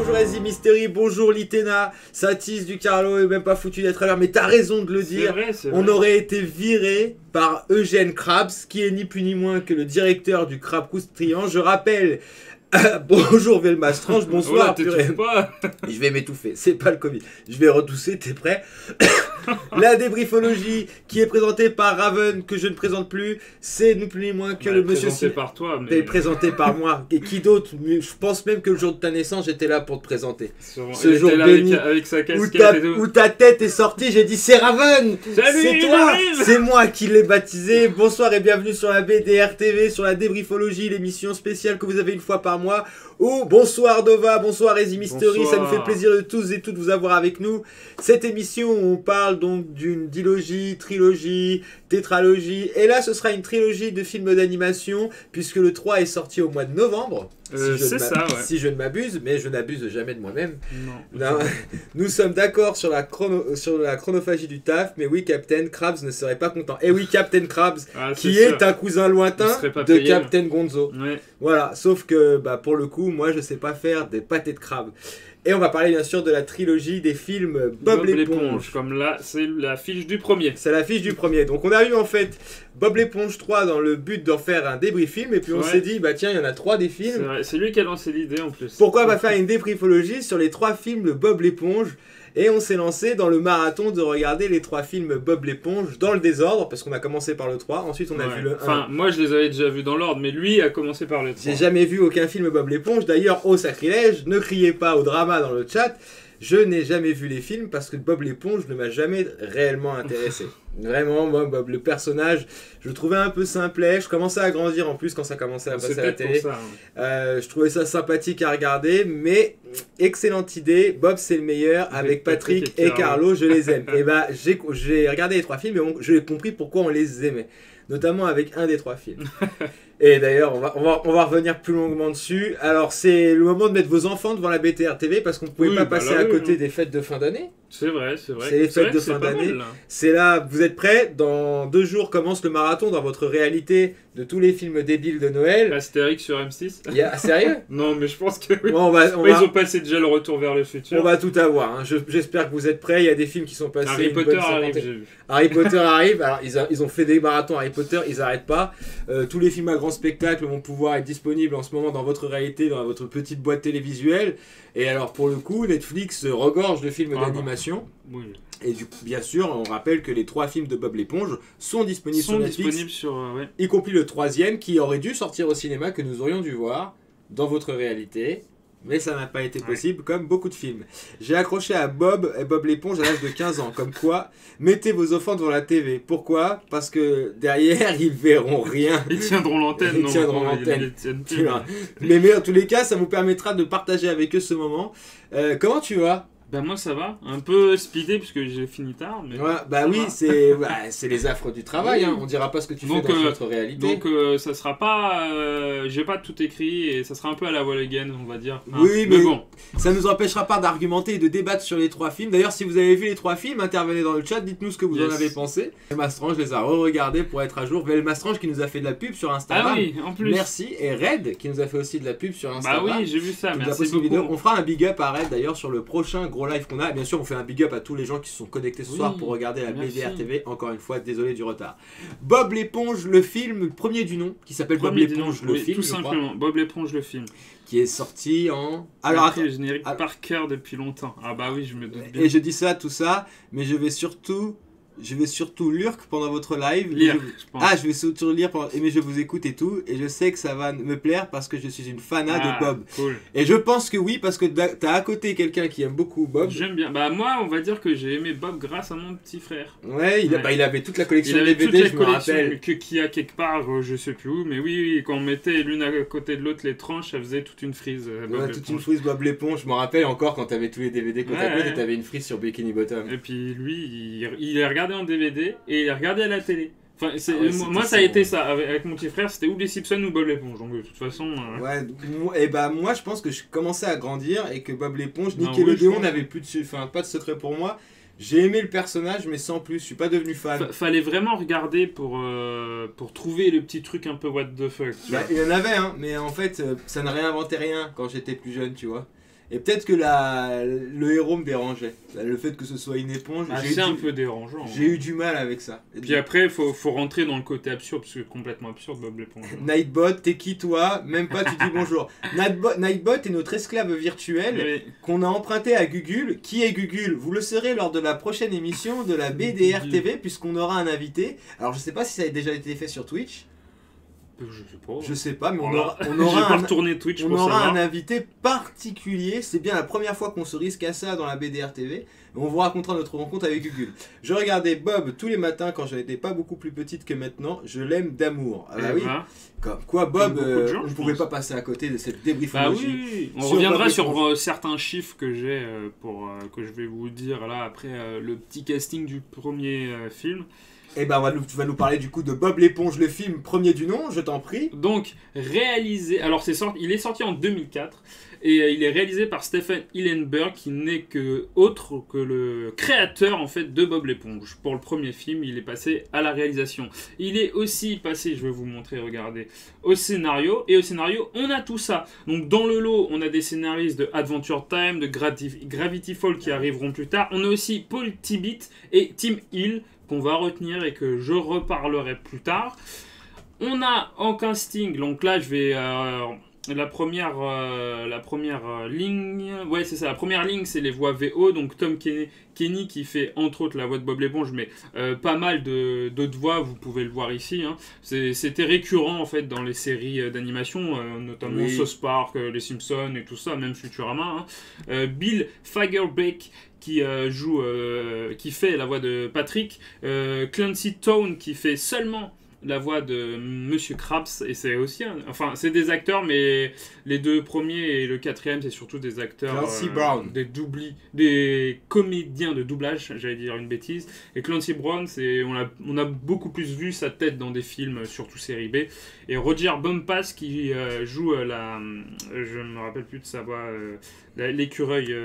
bonjour Easy Mystery, bonjour Litena, Satis du Carlo est même pas foutu d'être à l'heure, mais t'as raison de le dire. C'est on vrai. aurait été viré par Eugène Krabs, qui est ni plus ni moins que le directeur du Crabe Coustrian. Je rappelle, bonjour Velmastrange, bonsoir. T'étouffes pas. Je vais m'étouffer, c'est pas le Covid. Je vais retousser, t'es prêt? La débriefologie qui est présentée par Raven, que je ne présente plus, c'est ni plus ni moins que le monsieur présenté par toi, mais... présenté par moi. Et qui d'autre? Je pense même que le jour de ta naissance, j'étais là pour te présenter. Ce jour béni avec sa casquette et tout. Où ta tête est sortie, j'ai dit c'est Raven. C'est toi, c'est moi qui l'ai baptisé. Bonsoir et bienvenue sur la BDR TV, sur la débriefologie, l'émission spéciale que vous avez une fois par mois. Oh, bonsoir Dova, bonsoir Easy Mystery, ça nous fait plaisir de tous et toutes vous avoir avec nous. Cette émission, on parle donc d'une dilogie, trilogie, tétralogie, et là ce sera une trilogie de films d'animation, puisque le 3 est sorti au mois de novembre. Si je ne m'abuse, mais je n'abuse jamais de moi-même. Non. Nous sommes d'accord sur la chronophagie du taf, mais oui, Captain Krabs ne serait pas content. Et oui, Captain Krabs, qui est un cousin lointain de Captain Gonzo. Ouais. Voilà, sauf que pour le coup, moi je sais pas faire des pâtés de crabe. Et on va parler bien sûr de la trilogie des films Bob l'éponge. Comme là, c'est la fiche du premier. C'est la fiche du premier. Donc on a eu en fait Bob l'éponge 3 dans le but d'en faire un débrief film. Et puis on s'est dit, tiens, il y en a 3 des films. C'est lui qui a lancé l'idée en plus. Pourquoi on va faire une débriefologie sur les 3 films de Bob l'éponge? Et on s'est lancé dans le marathon de regarder les 3 films Bob l'éponge dans le désordre, parce qu'on a commencé par le 3, ensuite on a vu le 1. Enfin, moi je les avais déjà vus dans l'ordre, mais lui a commencé par le 3. J'ai jamais vu aucun film Bob l'éponge, d'ailleurs, au sacrilège, ne criez pas au drama dans le chat, je n'ai jamais vu les films parce que Bob l'éponge ne m'a jamais réellement intéressé. Vraiment, moi, Bob, le personnage, je le trouvais un peu simplet. Je commençais à grandir en plus quand ça commençait à passer à la télé. Ça, je trouvais ça sympathique à regarder, mais excellente idée. Bob, c'est le meilleur avec Patrick et Carlo, je les aime. Et j'ai regardé les 3 films et j'ai compris pourquoi on les aimait. Notamment avec un des 3 films. Et d'ailleurs, on va revenir plus longuement dessus. Alors, c'est le moment de mettre vos enfants devant la BTR TV parce qu'on ne pouvait pas passer à côté des fêtes de fin d'année. C'est vrai, c'est vrai. C'est les fêtes de fin d'année. C'est là, vous êtes prêts? Dans 2 jours commence le marathon dans votre réalité de tous les films débiles de Noël. Astérix sur M6. Sérieux? Non, mais je pense que oui. Bon, ils ont passé déjà le retour vers le futur. On va tout avoir. Hein. J'espère que vous êtes prêts. Il y a des films qui sont passés. Harry Potter arrive, j'ai vu. Harry Potter arrive. Alors, ils ont fait des marathons Harry Potter, ils n'arrêtent pas. Tous les films à grand spectacle vont pouvoir être disponibles en ce moment dans votre réalité, dans votre petite boîte télévisuelle. Et alors, pour le coup, Netflix regorge de films d'animation. Oui. Et bien sûr, on rappelle que les 3 films de Bob l'éponge sont disponibles sur Netflix, y compris le 3e qui aurait dû sortir au cinéma, que nous aurions dû voir dans votre réalité. Mais ça n'a pas été possible, comme beaucoup de films. J'ai accroché à Bob et Bob l'éponge à l'âge de 15 ans. Comme quoi, mettez vos enfants devant la TV. Pourquoi? Parce que derrière, ils verront rien. Ils tiendront l'antenne. Ils tiendront l'antenne. Mais en tous les cas, ça vous permettra de partager avec eux ce moment. Comment tu vas? Ben moi ça va, un peu speedé puisque j'ai fini tard. Mais oui, c'est les affres du travail, hein. On dira pas ce que tu fais dans notre réalité. Donc ça sera pas, j'ai pas tout écrit et ça sera un peu à la voile again, on va dire. Hein. Oui, mais bon, ça nous empêchera pas d'argumenter et de débattre sur les 3 films. D'ailleurs, si vous avez vu les 3 films, intervenez dans le chat, dites-nous ce que vous en avez pensé. Velmastrange les a re-regardés pour être à jour. Velmastrange qui nous a fait de la pub sur Instagram. Ah oui, en plus. Merci. Et Red qui nous a fait aussi de la pub sur Instagram. Bah oui, j'ai vu ça, merci beaucoup. On fera un big up à Red d'ailleurs sur le prochain gros live qu'on a. Et bien sûr, on fait un big up à tous les gens qui se sont connectés ce soir pour regarder la BDR TV. Encore une fois, désolé du retard. Bob l'éponge, le film, premier du nom, qui s'appelle Bob l'éponge, le film. Tout simplement, Bob l'éponge, le film. Qui est sorti en... Alors, le générique par cœur depuis longtemps. Ah bah oui, je me doute bien. Et je dis ça, tout ça, mais je vais surtout lurk pendant votre live. Je pense. Je vais surtout lire mais je vous écoute et tout. Et je sais que ça va me plaire parce que je suis une fanat de Bob. Cool. Et je pense que oui, parce que t'as à côté quelqu'un qui aime beaucoup Bob. J'aime bien. Bah moi, on va dire que j'ai aimé Bob grâce à mon petit frère. Ouais, il avait toute la collection de DVD, je me rappelle. Qui a quelque part, je sais plus où. Mais oui, quand on mettait l'une à côté de l'autre les tranches, ça faisait toute une frise. Une frise Bob l'éponge. Je me rappelle encore quand t'avais tous les DVD côte à côte et t'avais une frise sur Bikini Bottom. Et puis lui, il a regardé en DVD et il a regardé à la télé. Enfin, moi ça a été ça avec mon petit frère, c'était ou les Simpsons ou Bob l'éponge, donc de toute façon moi je pense que je commençais à grandir et que Bob l'éponge, Nickelodeon n'avait plus pas de secret pour moi. J'ai aimé le personnage mais sans plus, je suis pas devenu fan. Fallait vraiment regarder pour trouver le petit truc un peu what the fuck. Il y en avait mais en fait ça n'a réinventé rien quand j'étais plus jeune, tu vois. Et peut-être que le héros me dérangeait. Le fait que ce soit une éponge, c'est un peu dérangeant. J'ai eu du mal avec ça. Puis après, il faut rentrer dans le côté absurde, parce que c'est complètement absurde, Bob l'éponge. Nightbot, t'es qui toi? Même pas, tu dis bonjour. Nightbot est notre esclave virtuel qu'on a emprunté à Gugul. Qui est Gugul? Vous le saurez lors de la prochaine émission de la BDR TV, puisqu'on aura un invité. Alors je sais pas si ça a déjà été fait sur Twitch. Je sais pas, mais on aura un invité particulier. C'est bien la première fois qu'on se risque à ça dans la BDR TV. On vous racontera notre rencontre avec Gugul. Je regardais Bob tous les matins quand je n'étais pas beaucoup plus petite que maintenant. Je l'aime d'amour. Ah bah oui. Comme quoi Bob, on ne pouvait pas passer à côté de cette débriefologie. Bah oui. On reviendra sur certains chiffres que j'ai que je vais vous dire là après le petit casting du premier film. Eh ben, tu vas nous parler du coup de Bob l'éponge, le film premier du nom, je t'en prie. Donc, réalisé... Alors, il est sorti en 2004, et il est réalisé par Stephen Hillenburg, qui n'est autre que le créateur, en fait, de Bob l'éponge. Pour le premier film, il est passé à la réalisation. Il est aussi passé, je vais vous montrer, regardez, au scénario, et au scénario, on a tout ça. Donc, dans le lot, on a des scénaristes de Adventure Time, de Gravity Falls qui arriveront plus tard. On a aussi Paul Tibbitt et Tim Hill, qu'on va retenir et que je reparlerai plus tard. On a en casting, donc là je vais... la première ligne... Ouais, c'est ça, la première ligne c'est les voix VO, donc Tom Kenny qui fait entre autres la voix de Bob l'éponge, mais pas mal d'autres voix, vous pouvez le voir ici. Hein. C'était récurrent en fait dans les séries d'animation, notamment South Park, Les Simpsons et tout ça, même Futurama. Hein. Bill Fagerbeck qui fait la voix de Patrick, Clancy Tone qui fait seulement la voix de Monsieur Krabs, et c'est aussi c'est des acteurs, mais les deux premiers et le quatrième c'est surtout des acteurs Clancy Brown, des comédiens de doublage, j'allais dire une bêtise, et Clancy Brown on a beaucoup plus vu sa tête dans des films, surtout série B, et Roger Bumpass qui joue je me rappelle plus de sa voix, l'écureuil,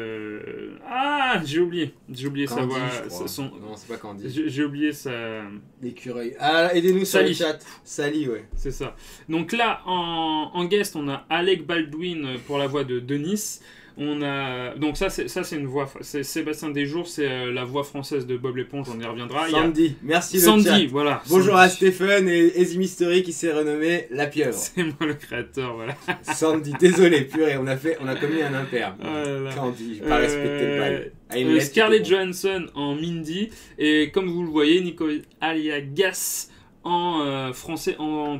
j'ai oublié Candy, sa voix, non c'est pas Candy, j'ai oublié sa... L'écureuil, aidez-nous sur le chat. Sally, ouais. C'est ça. Donc là, en guest, on a Alec Baldwin pour la voix de Denis. On a... Donc ça c'est une voix... C'est Sébastien Desjours, c'est la voix française de Bob l'éponge, on y reviendra. Sandy, merci Sandy, le chat. Voilà. Bonjour à Stephen et Easy Mystery qui s'est renommé La Pieuvre. C'est moi le créateur, voilà. Sandy, désolé, purée, on a commis un impair. Candy, j'ai pas respecté le bail. Scarlett Johansson en Mindy, et comme vous le voyez, Nicole Aliagas en français, en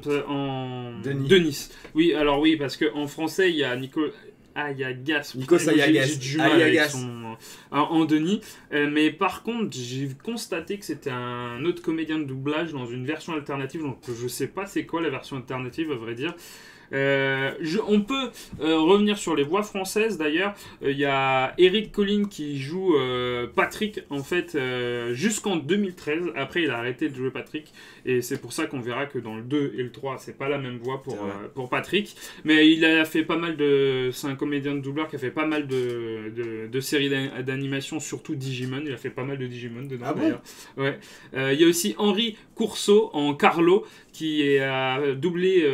Denis. Oui, alors oui, parce qu'en français, il y a Nicole Aliagas. J'ai du mal avec en Denis. Mais par contre, j'ai constaté que c'était un autre comédien de doublage dans une version alternative. Donc je sais pas c'est quoi la version alternative, à vrai dire. On peut revenir sur les voix françaises d'ailleurs. Il y a Eric Collin qui joue Patrick en fait jusqu'en 2013. Après il a arrêté de jouer Patrick, et c'est pour ça qu'on verra que dans le 2 et le 3 c'est pas la même voix pour Patrick, mais il a fait pas mal c'est un comédien de doubleur qui a fait pas mal de séries d'animation, surtout Digimon. Il a fait pas mal de Digimon dedans d'ailleurs. Ouais. Il y a aussi Henri Courceau en Carlo qui a doublé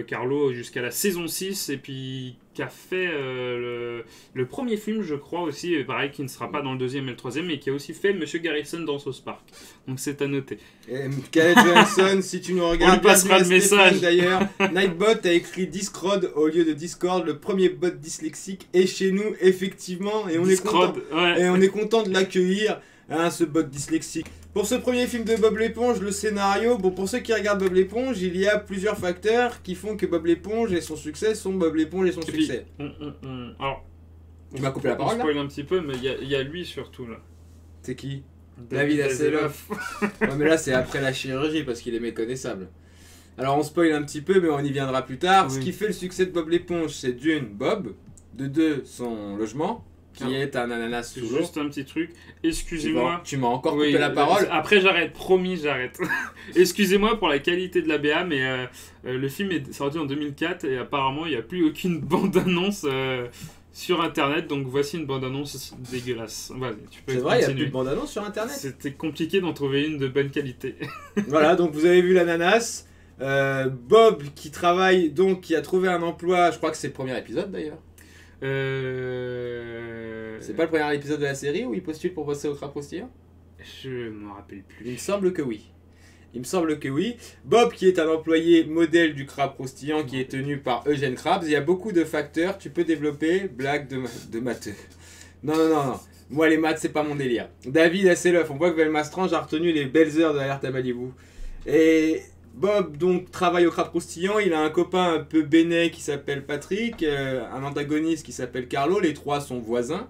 Carlo jusqu'à la saison 6, et puis qui a fait le premier film, je crois aussi, et pareil, qui ne sera pas dans le deuxième et le troisième, mais qui a aussi fait Monsieur Garrison dans South Park. Donc c'est à noter. Scarlett Johansson, si tu nous regardes, on lui passera le message. D'ailleurs, Nightbot a écrit Discord au lieu de Discord. Le premier bot dyslexique est chez nous, effectivement, et on est content. Ouais. Et on est content de l'accueillir, hein, ce bot dyslexique. Pour ce premier film de Bob l'éponge, le scénario, bon, pour ceux qui regardent Bob l'éponge, il y a plusieurs facteurs qui font que Bob l'éponge et son succès sont Bob l'éponge et son succès. Alors, tu m'as coupé la parole là ? Je spoil un petit peu, mais il y a lui surtout là. C'est qui ? David Hasselhoff. Ouais, mais là c'est après la chirurgie parce qu'il est méconnaissable. Alors on spoil un petit peu, mais on y viendra plus tard. Oui. Ce qui fait le succès de Bob l'éponge, c'est d'une, Bob, de deux, son logement, qui est un ananas sous l'eau. Juste un petit truc, excusez-moi. Tu m'as encore coupé la parole. Après j'arrête, promis j'arrête. Excusez-moi pour la qualité de la BA, mais le film est sorti en 2004 et apparemment il n'y a plus aucune bande-annonce sur internet, donc voici une bande-annonce dégueulasse. Vas-y, tu peux. C'est vrai, il n'y a plus de bande-annonce sur internet. C'était compliqué d'en trouver une de bonne qualité. Voilà, donc vous avez vu l'ananas. Bob qui travaille, donc qui a trouvé un emploi, je crois que c'est le premier épisode d'ailleurs. C'est pas le premier épisode de la série où il postule pour bosser au Crabe Croustillant? Je m'en rappelle plus. Il me semble que oui. Bob, qui est un employé modèle du Crabe Croustillant, qui est tenu par Eugène Krabs. Il y a beaucoup de facteurs. Tu peux développer. Blague de matheux. Non. Moi, les maths, c'est pas mon délire. David Hasselhoff. On voit que Velmastrange a retenu les belles heures de l'alerte à Malibu. Et Bob, donc, travaille au Crabe Croustillant. Il a un copain un peu bénet qui s'appelle Patrick. Un antagoniste qui s'appelle Carlo. Les trois sont voisins.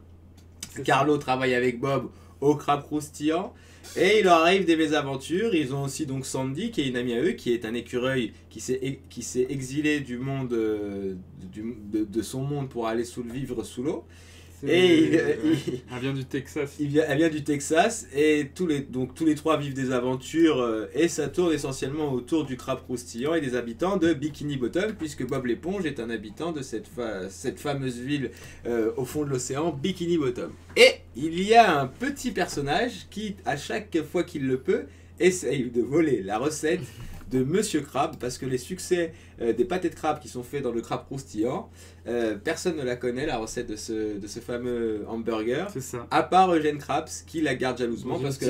Carlo travaille avec Bob au Crabe Croustillant. Et il leur arrive des mésaventures. Ils ont aussi donc Sandy, qui est une amie à eux, qui est un écureuil qui s'est exilé du monde de son monde pour aller vivre sous l'eau. Et elle vient du Texas. Elle vient du Texas et tous les trois vivent des aventures et ça tourne essentiellement autour du Crabe Croustillant et des habitants de Bikini Bottom, puisque Bob l'éponge est un habitant de cette fameuse ville au fond de l'océan, Bikini Bottom. Et il y a un petit personnage qui, à chaque fois qu'il le peut, essaye de voler la recette de Monsieur Crabe, parce que les succès des pâtés de crabe qui sont faits dans le Crabe Croustillant, personne ne la connaît, la recette de ce fameux hamburger, à part Eugène Krabs, qui la garde jalousement, parce que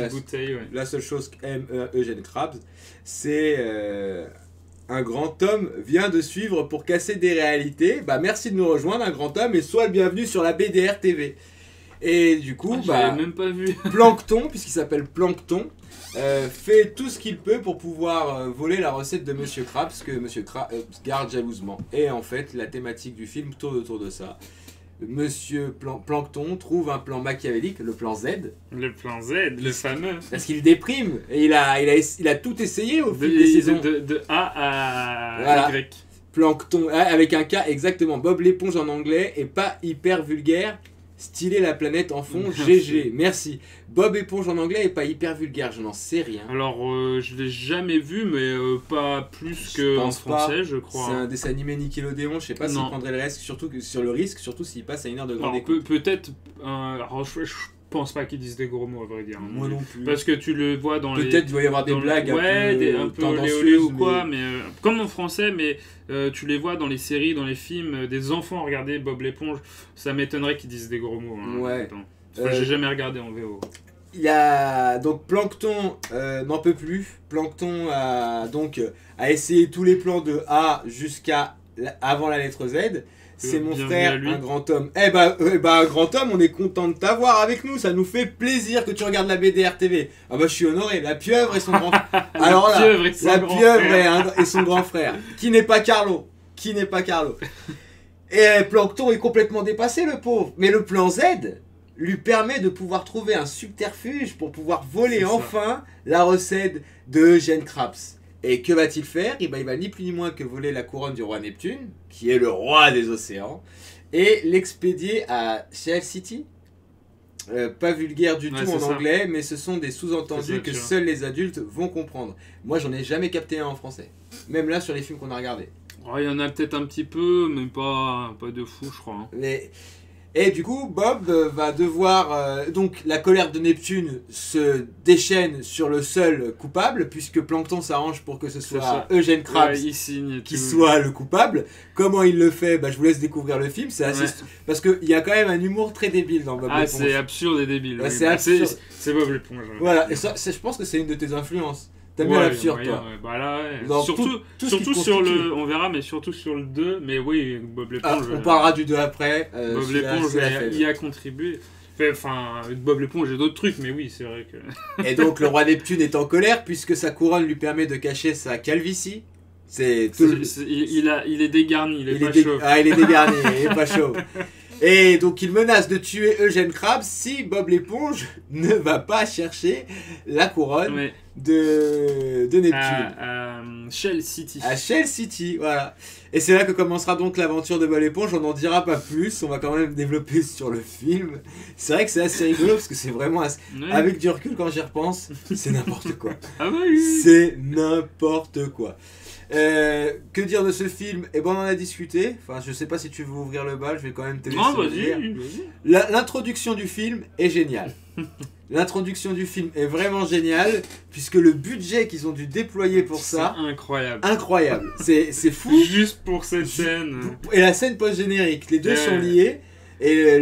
la seule chose qu'aime Eugène Krabs, c'est un grand homme vient de suivre pour casser des réalités. Bah, merci de nous rejoindre, un grand homme, et sois le bienvenu sur la BDR TV. Et du coup, même pas vu. Plankton, puisqu'il s'appelle Plankton, fait tout ce qu'il peut pour pouvoir voler la recette de Monsieur Krabs, que Monsieur Krabs garde jalousement. Et en fait, la thématique du film tourne autour de ça. Monsieur Plankton trouve un plan machiavélique, le plan Z. Le plan Z, le fameux. Parce qu'il déprime, et il a tout essayé au fil des saisons. De A à Y. Plankton, avec un K, exactement. Bob l'éponge en anglais, et pas hyper vulgaire. Stylé la planète en fond, GG, merci. Bob éponge en anglais et pas hyper vulgaire, je n'en sais rien. Alors, je l'ai jamais vu, mais pas plus qu'en français, je crois. C'est un dessin animé Nickelodeon, je sais pas s'il prendrait le risque, surtout s'il passe à une heure de grande écoute. Peut-être, alors je pense pas qu'ils disent des gros mots, à vrai dire. Moi non plus. Parce que tu le vois dans Peut-être il doit y avoir des blagues un peu olé ou quoi, mais comme en français, mais tu les vois dans les séries, dans les films, des enfants regarder Bob l'éponge, ça m'étonnerait qu'ils disent des gros mots. Hein, ouais. J'ai jamais regardé en VO. Il y a donc Plankton n'en peut plus. Plankton a essayé tous les plans de A jusqu'à avant la lettre Z. C'est mon frère, un grand homme. Un grand homme, on est content de t'avoir avec nous. Ça nous fait plaisir que tu regardes la BDR TV. Ah bah je suis honoré. La pieuvre et son grand frère. Alors là, la pieuvre et son grand frère. Qui n'est pas Carlo. Et Plankton est complètement dépassé, le pauvre. Mais le plan Z lui permet de pouvoir trouver un subterfuge pour pouvoir voler enfin la recette de Eugène Krabs. Et que va-t-il faire? Il va ni plus ni moins que voler la couronne du roi Neptune, qui est le roi des océans, et l'expédier à Shell City. Pas vulgaire du tout en anglais, mais ce sont des sous-entendus que seuls les adultes vont comprendre. Moi, j'en ai jamais capté un en français. Même là, sur les films qu'on a regardés. Il y en a peut-être un petit peu, mais pas de fou, je crois. Hein. Et du coup, Bob va devoir... donc, la colère de Neptune se déchaîne sur le seul coupable, puisque Plankton s'arrange pour que ce soit Eugène Krabs qui soit le coupable. Comment il le fait? Je vous laisse découvrir le film. C'est assez... Parce qu'il y a quand même un humour très débile dans Bob l'éponge. C'est absurde et débile. C'est absurde. C'est Bob l'éponge. Voilà, et ça, je pense que c'est une de tes influences. T'aimes bien l'absurde, toi. Surtout sur le... On verra, mais surtout sur le 2. Mais oui, Bob l'éponge... on parlera du 2 après. Bob l'éponge y a contribué. Enfin, Bob l'éponge, j'ai d'autres trucs, mais oui, c'est vrai que... Et donc, le roi Neptune est en colère, puisque sa couronne lui permet de cacher sa calvitie. Il est dégarni, il est pas chauve. Il est dégarni, il est pas chauve. Et donc il menace de tuer Eugène Krabs si Bob l'éponge ne va pas chercher la couronne de Neptune. À Shell City. À Shell City, voilà. Et c'est là que commencera donc l'aventure de Bob l'éponge. On n'en dira pas plus, on va quand même développer sur le film. C'est vrai que c'est assez rigolo parce que c'est vraiment avec du recul quand j'y repense, c'est n'importe quoi. C'est n'importe quoi. Que dire de ce film? On en a discuté. Enfin, je sais pas si tu veux ouvrir le bal, je vais quand même te laisser vas-y. L'introduction du film est géniale. L'introduction du film est vraiment géniale, puisque le budget qu'ils ont dû déployer pour ça... C'est incroyable. C'est fou. Juste pour cette scène. Et la scène post-générique, les deux sont liés. Et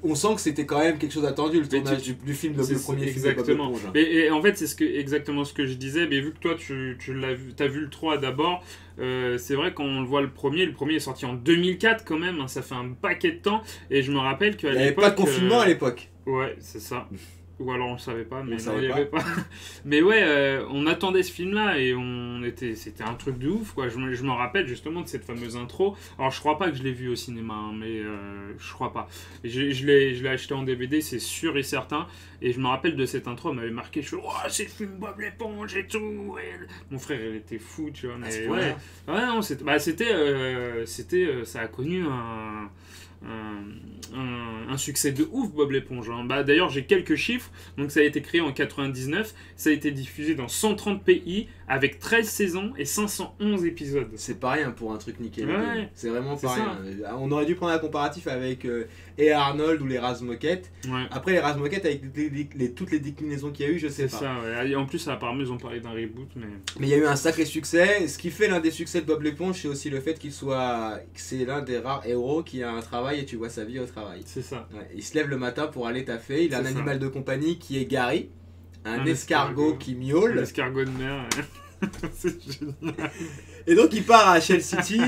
on sent que c'était quand même quelque chose d'attendu, le tournage du film, le premier film de Bob l'éponge. Et en fait, c'est exactement ce que je disais. Mais vu que toi, tu as vu le 3 d'abord, c'est vrai qu'on le voit le premier est sorti en 2004 quand même, hein, ça fait un paquet de temps. Et je me rappelle qu'à l'époque... Il n'y avait pas de confinement à l'époque. Ouais, c'est ça. Ou alors on ne savait pas, mais non, il n'y avait pas. Mais ouais, on attendait ce film-là et c'était un truc de ouf, quoi. Je me rappelle justement de cette fameuse intro. Alors je crois pas que je l'ai vu au cinéma, hein, mais je crois pas. Je l'ai acheté en DVD, c'est sûr et certain. Et je me rappelle de cette intro, elle m'avait marqué. Je fais, oh, c'est le film Bob l'éponge et tout. Et mon frère, il était fou, tu vois. Mais ouais, non, ça a connu un succès de ouf, Bob l'éponge, hein. D'ailleurs j'ai quelques chiffres. Donc ça a été créé en 99, ça a été diffusé dans 130 pays avec 13 saisons et 511 épisodes. C'est pas rien pour un truc nickel. Ouais, c'est vraiment pas rien. On aurait dû prendre un comparatif avec et Arnold ou les Razmoket. Ouais. Après les Razmoket avec toutes les déclinaisons qu'il y a eu, je sais pas. C'est ça, ouais. Et en plus apparemment ils ont parlé d'un reboot, mais il y a eu un sacré succès. Ce qui fait l'un des succès de Bob l'éponge, c'est aussi le fait c'est l'un des rares héros qui a un travail et tu vois sa vie au travail. C'est ça. Ouais. Il se lève le matin pour aller taffer. Il a un animal de compagnie qui est Gary, un escargot qui miaule. Un escargot de mer. C'est génial. Et donc il part à Shell City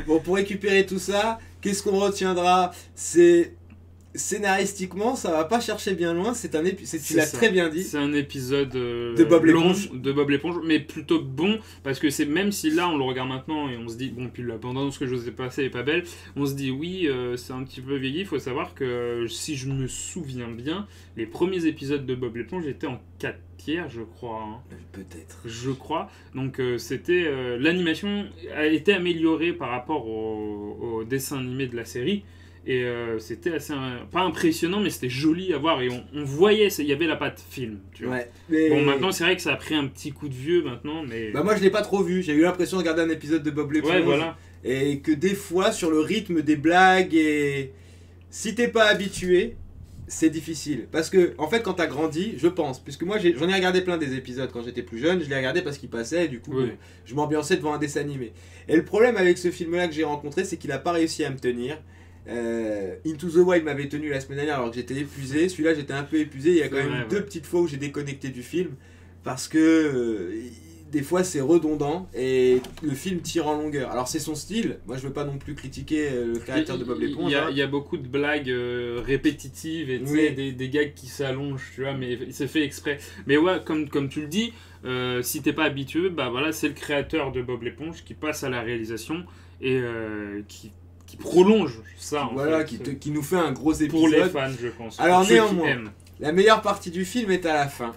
pour récupérer tout ça. Qu'est-ce qu'on retiendra? C'est scénaristiquement, ça va pas chercher bien loin. Tu l'as très bien dit. C'est un épisode de Bob l'éponge. De Bob l'éponge, mais plutôt bon parce que c'est, même si là on le regarde maintenant et on se dit bon, puis la bande-annonce que je vous ai passée est pas belle, on se dit oui, c'est un petit peu vieilli. Il faut savoir que si je me souviens bien, les premiers épisodes de Bob l'éponge étaient en 4 tiers, je crois. Hein. Peut-être. Je crois. Donc c'était l'animation a été améliorée par rapport au dessin animé de la série. Et c'était assez pas impressionnant, mais c'était joli à voir et on voyait, il y avait la patte film, tu vois. Ouais, mais... Bon, maintenant c'est vrai que ça a pris un petit coup de vieux maintenant, mais moi je l'ai pas trop vu. J'ai eu l'impression de regarder un épisode de Bob l'éponge. Ouais, voilà. Et que des fois sur le rythme des blagues, et si t'es pas habitué, c'est difficile. Parce que en fait quand t'as grandi, je pense, puisque moi j'en ai regardé plein des épisodes quand j'étais plus jeune, je les regardais parce qu'ils passaient et du coup je m'ambiançais devant un dessin animé. Et le problème avec ce film là que j'ai rencontré, c'est qu'il a pas réussi à me tenir. Into the Wild m'avait tenu la semaine dernière alors que j'étais épuisé. Celui-là j'étais un peu épuisé. Il y a quand même deux petites fois où j'ai déconnecté du film parce que des fois c'est redondant et le film tire en longueur. Alors c'est son style. Moi je veux pas non plus critiquer le créateur de Bob l'éponge. Il y a beaucoup de blagues répétitives et des gags qui s'allongent, tu vois, mais c'est fait exprès. Mais ouais, comme tu le dis, si t'es pas habitué, bah voilà, c'est le créateur de Bob l'éponge qui passe à la réalisation et qui prolonge ça. Voilà, qui nous fait un gros épisode. Pour les fans, je pense. Alors néanmoins, la meilleure partie du film est à la fin.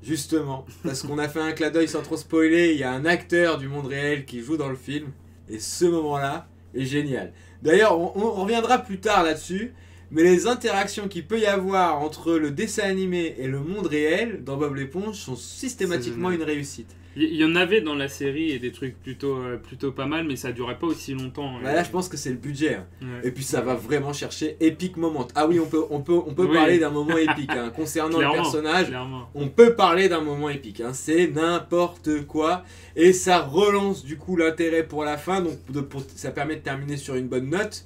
Justement, parce qu'on a fait un clin d'œil sans trop spoiler, il y a un acteur du monde réel qui joue dans le film, et ce moment-là est génial. D'ailleurs, on reviendra plus tard là-dessus, mais les interactions qu'il peut y avoir entre le dessin animé et le monde réel dans Bob l'éponge sont systématiquement une réussite. Il y en avait dans la série et des trucs plutôt pas mal, mais ça durait pas aussi longtemps. Bah là, je pense que c'est le budget. Hein. Ouais. Et puis ça va vraiment chercher Epic Moment. Ah oui, on peut parler d'un moment épique. Hein. Concernant le personnage, on peut parler d'un moment épique. Hein. C'est n'importe quoi. Et ça relance du coup l'intérêt pour la fin. Donc ça permet de terminer sur une bonne note.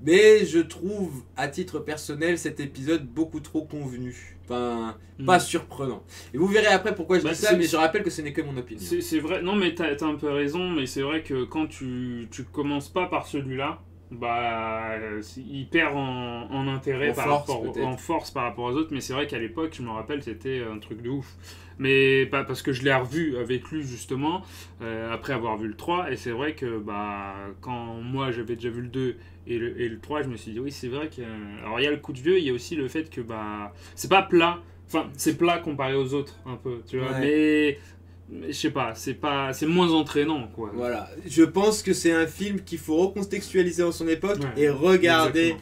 Mais je trouve, à titre personnel, cet épisode beaucoup trop convenu. Enfin, pas surprenant. Et vous verrez après pourquoi je dis ça, mais je rappelle que ce n'est que mon opinion. C'est vrai, non mais t'as un peu raison, mais c'est vrai que quand tu commences pas par celui-là, bah il perd en intérêt en force par rapport aux autres, mais c'est vrai qu'à l'époque, je me rappelle, c'était un truc de ouf. Mais pas parce que je l'ai revu avec lui justement, après avoir vu le 3, et c'est vrai que bah quand moi j'avais déjà vu le 2 et le 3, je me suis dit oui, c'est vrai que alors il y a le coup de vieux, il y a aussi le fait que bah c'est pas plat, enfin c'est plat comparé aux autres un peu, tu vois, mais je sais pas, c'est moins entraînant quoi. Voilà, je pense que c'est un film qu'il faut recontextualiser en son époque et regarder.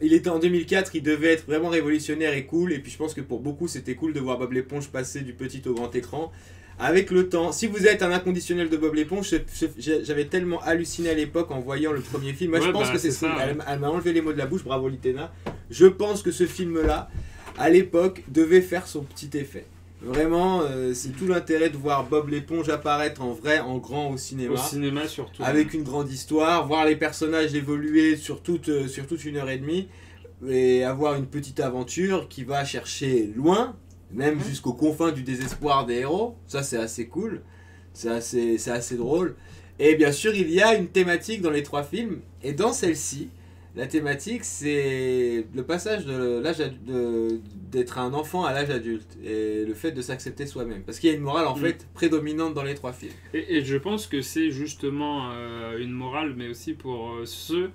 Il était en 2004, il devait être vraiment révolutionnaire et cool, et puis je pense que pour beaucoup c'était cool de voir Bob l'éponge passer du petit au grand écran. Avec le temps, si vous êtes un inconditionnel de Bob l'éponge, j'avais tellement halluciné à l'époque en voyant le premier film. Moi je pense que c'est ça. Elle m'a enlevé les mots de la bouche, bravo Litena. Je pense que ce film-là, à l'époque, devait faire son petit effet. Vraiment, c'est tout l'intérêt de voir Bob l'éponge apparaître en vrai, en grand au cinéma. Au cinéma surtout. Avec une grande histoire, voir les personnages évoluer sur toute 1h30 et avoir une petite aventure qui va chercher loin, même jusqu'aux confins du désespoir des héros. Ça, c'est assez cool. C'est assez drôle. Et bien sûr, il y a une thématique dans les 3 films. Et dans celle-ci, la thématique, c'est le passage de l'âge d'être un enfant à l'âge adulte et le fait de s'accepter soi-même. Parce qu'il y a une morale en fait prédominante dans les 3 films. Et je pense que c'est justement une morale, mais aussi pour ceux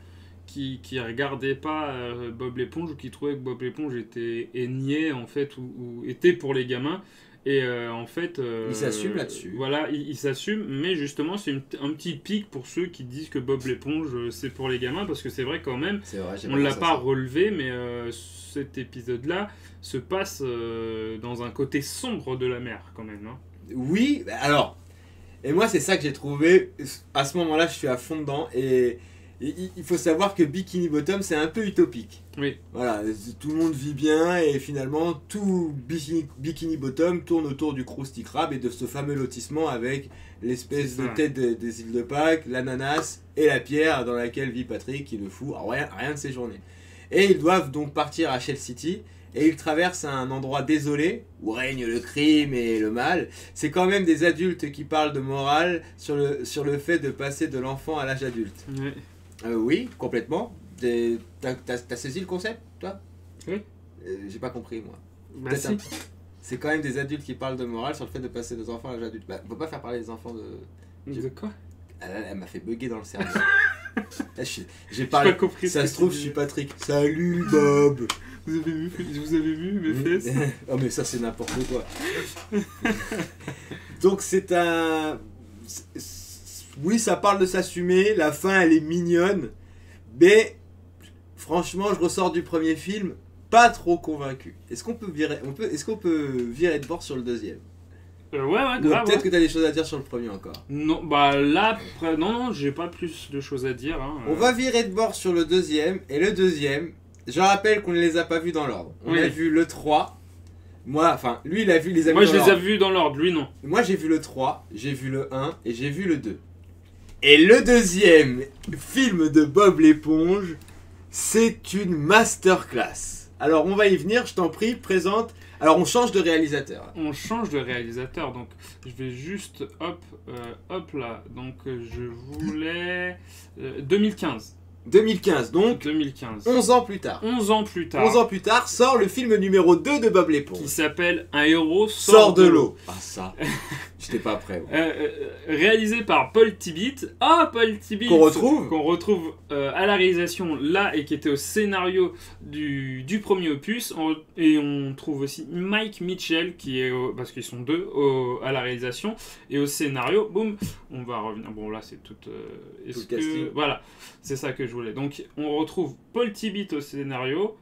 qui regardaient pas Bob l'éponge ou qui trouvaient que Bob l'éponge était niais en fait ou était pour les gamins. Et en fait... il s'assume là-dessus. Voilà, il s'assume, mais justement, c'est un petit pic pour ceux qui disent que Bob l'éponge, c'est pour les gamins, parce que c'est vrai quand même, on ne l'a pas relevé, mais cet épisode-là se passe dans un côté sombre de la mer, quand même. Hein. Oui, alors, et moi, c'est ça que j'ai trouvé. À ce moment-là, je suis à fond dedans, et il faut savoir que Bikini Bottom, c'est un peu utopique. Oui. Voilà, tout le monde vit bien et finalement tout Bikini Bottom tourne autour du Krusty Krab et de ce fameux lotissement avec l'espèce de tête des îles de Pâques, l'ananas et la pierre dans laquelle vit Patrick qui ne fout rien de ses journées. Et ils doivent donc partir à Shell City et ils traversent un endroit désolé où règne le crime et le mal. C'est quand même des adultes qui parlent de morale sur le fait de passer de l'enfant à l'âge adulte. Oui. Oui, complètement. T'as saisi le concept, toi? Oui. J'ai pas compris, moi. Bah si. C'est quand même des adultes qui parlent de morale sur le fait de passer des enfants à l'âge adulte. Bah, on peut pas faire parler des enfants de... De quoi? Elle m'a fait bugger dans le cerveau. J'ai parlé... pas compris. Ça se trouve, je suis Patrick. Salut, Bob. Vous avez vu mes fesses? Oh, mais ça, c'est n'importe quoi. Donc, c'est un... Oui, ça parle de s'assumer, la fin elle est mignonne, mais franchement je ressors du premier film pas trop convaincu. Est-ce qu'on peut virer de bord sur le deuxième? Ouais, grave. Peut-être que tu as des choses à dire sur le premier encore. Non, bah là, non, j'ai pas plus de choses à dire. Hein. On va virer de bord sur le deuxième, et le deuxième, je rappelle qu'on ne les a pas vus dans l'ordre. On a vu le 3. Moi, enfin, lui il a vu les amis. Moi je les ai vus dans l'ordre, lui non. Moi j'ai vu le 3, j'ai vu le 1 et j'ai vu le 2. Et le deuxième film de Bob l'éponge, c'est une masterclass. Alors on va y venir, je t'en prie, présente. Alors on change de réalisateur. On change de réalisateur, donc je vais juste hop là. Donc je voulais 2015. 2015, donc 2015. 11 ans plus tard. 11 ans plus tard. 11 ans plus tard sort le film numéro 2 de Bob l'éponge. Qui s'appelle Un héros sort de l'eau. Ah ça, j'étais pas prêt. Réalisé par Paul Tibbitt. Paul Tibbitt. Qu'on retrouve à la réalisation là et qui était au scénario du premier opus. Et on trouve aussi Mike Mitchell qui est, parce qu'ils sont deux à la réalisation. Et au scénario, boum, on va revenir. Bon là c'est tout... casting. Voilà, c'est ça que je voulais. Donc on retrouve Paul Tibbitt au scénario.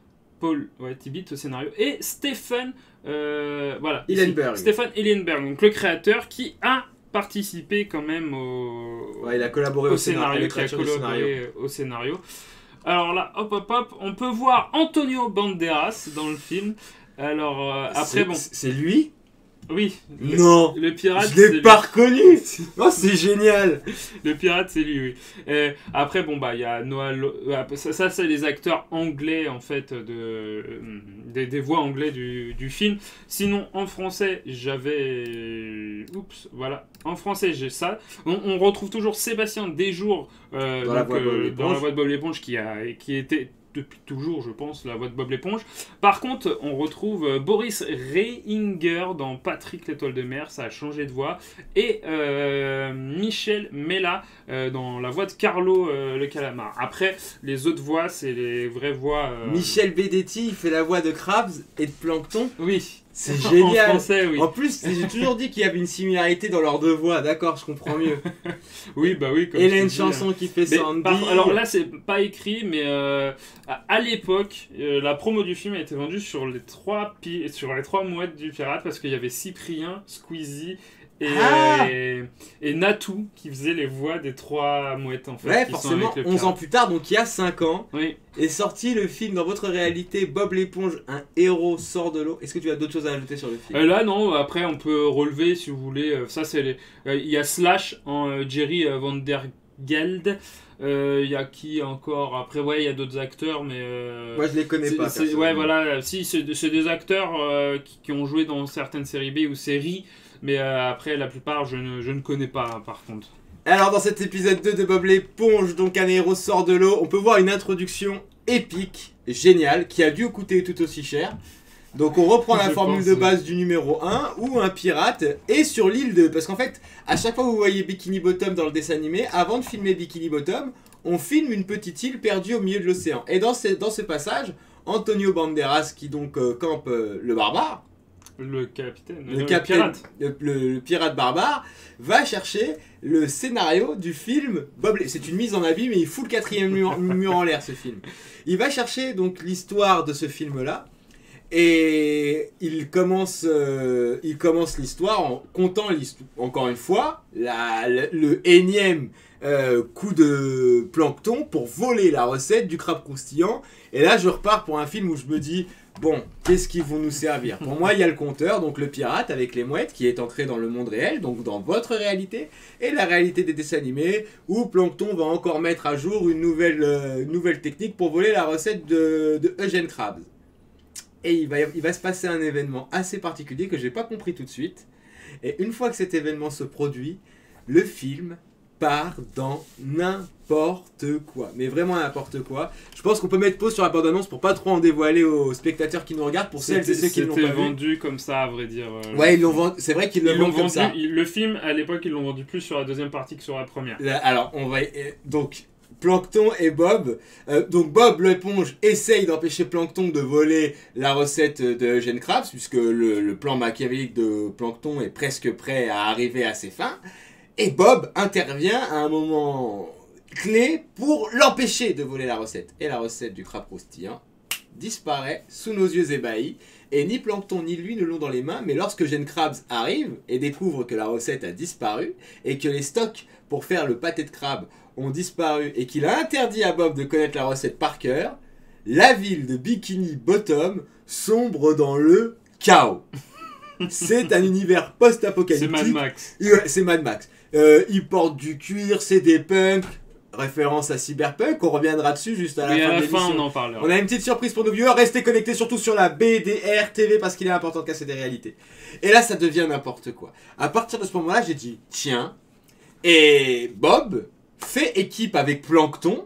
Tibbitt au scénario. Et Stephen... Hillenburg. Stephen Hillenburg, donc le créateur qui a participé quand même il a collaboré au scénario. Au scénario. Alors là, hop, on peut voir Antonio Banderas dans le film. Alors après, c'est lui? Oui. Non. Le pirate. Je l'ai pas reconnu. Oh, c'est génial. Le pirate, c'est lui, oui. Après, il y a Noah. Ça, c'est les acteurs anglais, en fait, des voix anglais du film. Sinon, en français, j'avais. En français, j'ai ça. On retrouve toujours Sébastien Desjours dans la voix de Bob l'éponge qui était. Depuis toujours, je pense, la voix de Bob l'éponge. Par contre, on retrouve Boris Reinger dans Patrick l'étoile de mer, ça a changé de voix. Et Michel Mella dans la voix de Carlo le calamar. Après, les autres voix, c'est les vraies voix... Michel Bedetti, il fait la voix de Krabs et de Plankton. Oui. C'est génial. En français, oui. En plus, j'ai toujours dit qu'il y avait une similarité dans leurs deux voix. D'accord, je comprends mieux. Oui. Comme Hélène Chanson qui fait Sandy. Alors là, c'est pas écrit, mais à l'époque, la promo du film a été vendue sur les trois mouettes du pirate parce qu'il y avait Cyprien, Squeezie et Natou qui faisait les voix des 3 mouettes en fait. Ouais, forcément, 11 ans plus tard, donc il y a 5 ans, oui. est sorti le film Dans votre réalité, Bob l'éponge, un héros sort de l'eau. Est-ce que tu as d'autres choses à ajouter sur le film? Là non, après on peut relever si vous voulez, ça c'est il y a Slash en Jerry Van Der Geld. Il y a qui encore? Après, ouais, il y a d'autres acteurs, mais. Moi, je les connais pas. Ouais, voilà. Si, c'est des acteurs qui ont joué dans certaines séries B ou séries, mais après, la plupart, je ne connais pas, hein, par contre. Alors, dans cet épisode 2 de Bob l'éponge, donc un héros sort de l'eau, on peut voir une introduction épique, géniale, qui a dû coûter tout aussi cher. Donc on reprend la formule de base du numéro 1 où un pirate est sur l'île de... Parce qu'en fait, à chaque fois que vous voyez Bikini Bottom dans le dessin animé, avant de filmer Bikini Bottom, on filme une petite île perdue au milieu de l'océan. Et dans ce passage, Antonio Banderas, qui donc campe le barbare, le capitaine, le pirate. Le pirate barbare, va chercher le scénario du film Bob. C'est une mise en abîme, mais il fout le 4e mur en l'air, ce film. Il va chercher donc l'histoire de ce film-là. Et il commence l'histoire en comptant encore une fois le énième coup de plancton pour voler la recette du crabe croustillant. Et là je repars pour un film où je me dis bon, qu'est-ce qu'ils vont nous servir? Pour moi il y a le compteur, donc le pirate avec les mouettes qui est ancré dans le monde réel, donc dans votre réalité, et la réalité des dessins animés où Plankton va encore mettre à jour une nouvelle technique pour voler la recette de Eugène Krabs. Et il va se passer un événement assez particulier que je n'ai pas compris tout de suite. Et une fois que cet événement se produit, le film part dans n'importe quoi. Mais vraiment n'importe quoi. Je pense qu'on peut mettre pause sur la bande-annonce pour pas trop en dévoiler aux spectateurs qui nous regardent, pour celles et ceux qui ne l'ont pas vu. C'était vendu comme ça, à vrai dire. Ouais, ils l'ont vendu. C'est vrai qu'ils l'ont vendu comme ça. Le film, à l'époque, ils l'ont vendu plus sur la deuxième partie que sur la première. Alors, on va... Donc... Plankton et Bob. Donc Bob l'éponge essaye d'empêcher Plankton de voler la recette de Eugène Krabs, puisque le plan machiavélique de Plankton est presque prêt à arriver à ses fins. Et Bob intervient à un moment clé pour l'empêcher de voler la recette. Et la recette du crabe croustillant disparaît sous nos yeux ébahis. Et ni Plankton ni lui ne l'ont dans les mains, mais lorsque Eugène Krabs arrive et découvre que la recette a disparu et que les stocks pour faire le pâté de crabe ont disparu et qu'il a interdit à Bob de connaître la recette par cœur, la ville de Bikini Bottom sombre dans le chaos. C'est un univers post-apocalyptique. C'est Mad Max. C'est Mad Max. Ils portent du cuir, c'est des punks. Référence à Cyberpunk, on reviendra dessus juste à la fin de l'émission. On en parlera. On a une petite surprise pour nos viewers, restez connectés surtout sur la BDR TV parce qu'il est important de casser des réalités. Et là ça devient n'importe quoi. À partir de ce moment-là, j'ai dit tiens, et Bob fait équipe avec Plankton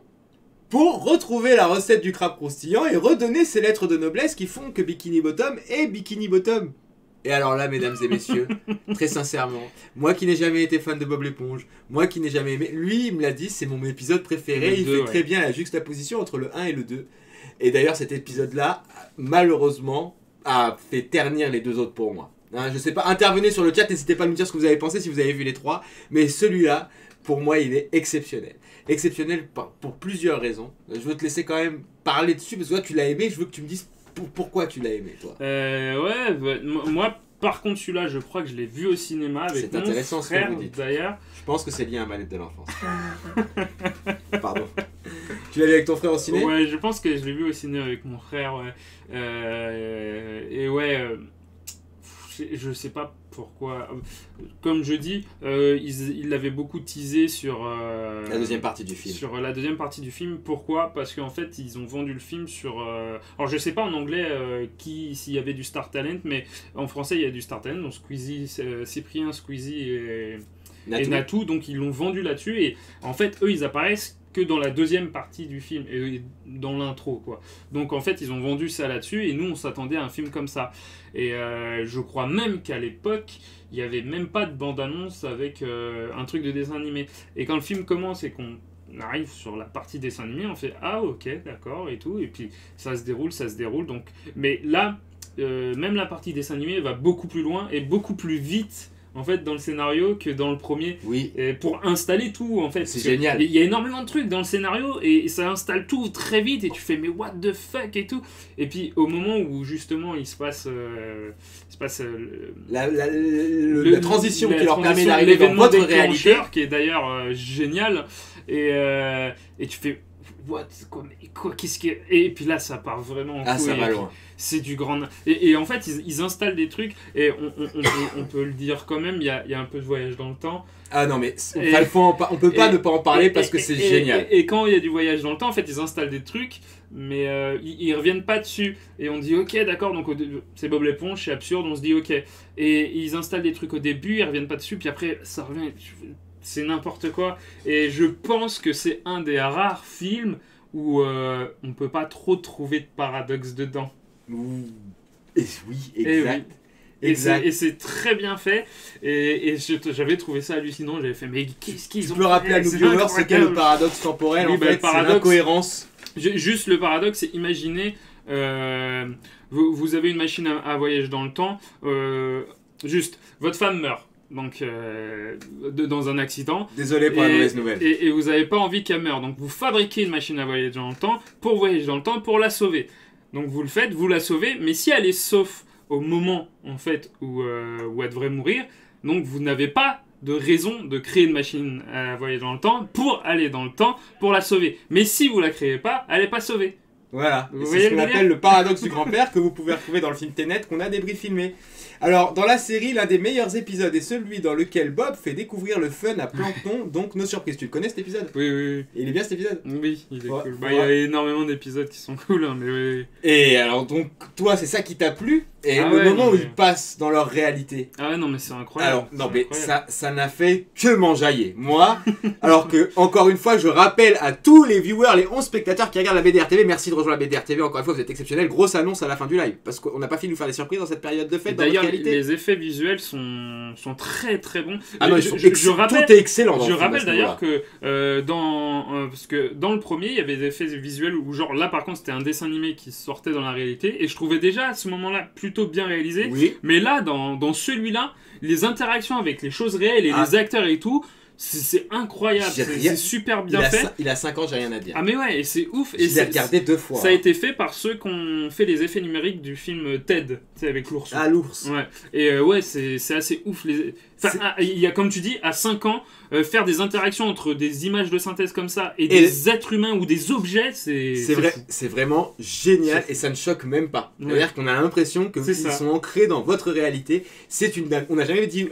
pour retrouver la recette du crabe croustillant et redonner ces lettres de noblesse qui font que Bikini Bottom est Bikini Bottom. Et alors là, mesdames et messieurs, très sincèrement, moi qui n'ai jamais été fan de Bob l'éponge, moi qui n'ai jamais aimé, lui il me l'a dit, c'est mon épisode préféré, il fait très bien la juxtaposition entre le 1 et le 2. Et d'ailleurs cet épisode-là, malheureusement, a fait ternir les deux autres pour moi. Hein, je sais pas, intervenez sur le chat, n'hésitez pas à nous dire ce que vous avez pensé si vous avez vu les trois, mais celui-là, pour moi, il est exceptionnel. Exceptionnel pour plusieurs raisons. Je veux te laisser quand même parler dessus, parce que toi tu l'as aimé, je veux que tu me dises pourquoi tu l'as aimé, toi. Moi, par contre, celui-là, je crois que je l'ai vu au cinéma avec mon frère, d'ailleurs. Je pense que c'est lié à un mal-être de l'enfance. Pardon. Tu l'as vu avec ton frère au ciné? Ouais, je pense que je l'ai vu au ciné avec mon frère, ouais. Je sais pas pourquoi. Comme je dis, il l'avait beaucoup teasé sur la deuxième partie du film. Sur la deuxième partie du film. Pourquoi? Parce qu'en fait, ils ont vendu le film sur. Alors, je sais pas en anglais s'il y avait du Star Talent, mais en français, il y a du Star Talent. Donc, Cyprien, Squeezie et Natou. Donc, ils l'ont vendu là-dessus. Et en fait, eux, ils apparaissent que dans la deuxième partie du film et dans l'intro, quoi. Donc en fait ils ont vendu ça là-dessus et nous on s'attendait à un film comme ça et je crois même qu'à l'époque il n'y avait même pas de bande-annonce avec un truc de dessin animé, et quand le film commence et qu'on arrive sur la partie dessin animé on fait ah ok d'accord et tout, et puis ça se déroule donc, mais là même la partie dessin animé va beaucoup plus loin et beaucoup plus vite en fait dans le scénario que dans le premier. Oui. Et pour installer tout en fait. C'est génial. Il y a énormément de trucs dans le scénario et ça installe tout très vite et tu fais mais what the fuck et tout. Et puis au moment où justement il se passe la transition qui leur permet d'arriver dans votre réalité, qui est d'ailleurs génial et tu fais what quoi qu'est-ce que et puis là ça part vraiment en couille, ça va loin. C'est du grand et en fait ils installent des trucs et on peut le dire quand même, il y a un peu de voyage dans le temps. Ah non mais on peut pas ne pas en parler parce que c'est génial. Et quand il y a du voyage dans le temps, en fait ils installent des trucs mais ils reviennent pas dessus et on dit ok d'accord, donc c'est Bob l'éponge, c'est absurde, on se dit ok, et ils installent des trucs au début, ils reviennent pas dessus, puis après ça revient, c'est n'importe quoi. Et je pense que c'est un des rares films où on peut pas trop trouver de paradoxe dedans. Et oui, exact. Et c'est très bien fait et j'avais trouvé ça hallucinant, j'avais fait mais qu'est-ce qu'ils ont fait. Tu peux rappeler à nos viewers c'est quel le paradoxe temporel, en fait, c'est l'incohérence. Juste le paradoxe, c'est imaginer vous avez une machine à voyage dans le temps, juste votre femme meurt donc dans un accident. Désolé pour la mauvaise nouvelle. Et vous n'avez pas envie qu'elle meure, donc vous fabriquez une machine à voyager dans le temps pour voyager dans le temps pour la sauver. Donc vous le faites, vous la sauvez, mais si elle est sauf au moment en fait où elle devrait mourir, donc vous n'avez pas de raison de créer une machine à voyager dans le temps pour aller dans le temps pour la sauver. Mais si vous la créez pas, elle n'est pas sauvée. Voilà, c'est ce qu'on appelle le paradoxe du grand-père que vous pouvez retrouver dans le film Tenet qu'on a filmé. Alors, dans la série, l'un des meilleurs épisodes est celui dans lequel Bob fait découvrir le fun à Plankton, donc nos surprises. Tu le connais cet épisode ? Oui. Il est bien cet épisode ? Oui, il est cool. Il y a énormément d'épisodes qui sont cool, hein, mais oui. Et alors, donc, toi, c'est ça qui t'a plu ? Et le moment où ils passent dans leur réalité. Ah ouais, non, mais c'est incroyable. Alors, non, mais ça n'a fait que m'enjailler. Moi, alors que, encore une fois, je rappelle à tous les viewers, les 11 spectateurs qui regardent la BDR TV, merci de rejoindre la BDR TV, encore une fois, vous êtes exceptionnels. Grosse annonce à la fin du live, parce qu'on n'a pas fini de nous faire des surprises dans cette période de fête. D'ailleurs, les effets visuels sont très très bons. Ah non, je rappelle, tout est excellent. Je rappelle d'ailleurs que, parce que dans le premier, il y avait des effets visuels où, genre, là par contre, c'était un dessin animé qui sortait dans la réalité, et je trouvais déjà à ce moment-là plutôt bien réalisé. Oui. Mais là, dans celui-là, les interactions avec les choses réelles et les acteurs et tout, c'est incroyable, c'est super bien fait. Il a 5 ans, j'ai rien à dire. Ah mais ouais, et c'est ouf. Je l'ai regardé 2 fois. Ça a été fait par ceux qui ont fait les effets numériques du film Ted, tu sais, avec l'ours. Ah, l'ours. Ouais. Et ouais, c'est assez ouf. Enfin, il y a, comme tu dis, à 5 ans, faire des interactions entre des images de synthèse comme ça et des êtres humains ou des objets, c'est vraiment génial et ça ne choque même pas. Ouais. C'est-à-dire qu'on a l'impression que ils sont ancrés dans votre réalité. On n'a jamais dit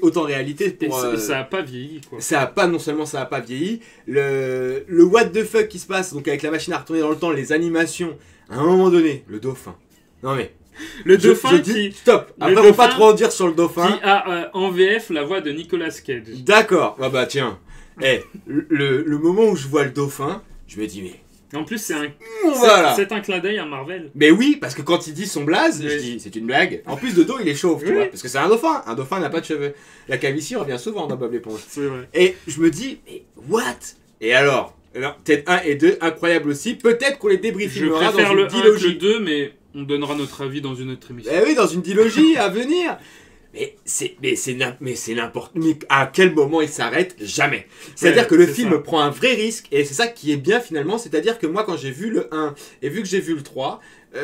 autant réalité pour. Et ça n'a pas vieilli, quoi. Non seulement ça n'a pas vieilli, le what the fuck qui se passe, donc avec la machine à retourner dans le temps, les animations, à un moment donné, le dauphin. Non mais. Le dauphin stop. Après, on va pas trop en dire sur le dauphin. Qui a en VF la voix de Nicolas Cage. D'accord. Ah bah tiens. Le moment où je vois le dauphin, je me dis mais. En plus, c'est un clin d'œil à Marvel. Mais oui, parce que quand il dit son blaze, je dis c'est une blague. En plus de dos, il est chauve, tu vois, parce que c'est un dauphin. Un dauphin n'a pas de cheveux. La calvitie revient souvent dans Bob l'éponge. C'est vrai. Et je me dis mais what ? Et alors peut-être 1 et 2, incroyable aussi. Peut-être qu'on les débriefera dans une dilogie. Je préfère le 1 que le 2, mais on donnera notre avis dans une autre émission. Eh oui, dans une dilogie à venir. Mais c'est n'importe. Mais à quel moment il s'arrête ? Jamais. C'est-à-dire que le film prend un vrai risque et c'est ça qui est bien finalement. C'est-à-dire que moi, quand j'ai vu le 1 et vu que j'ai vu le 3,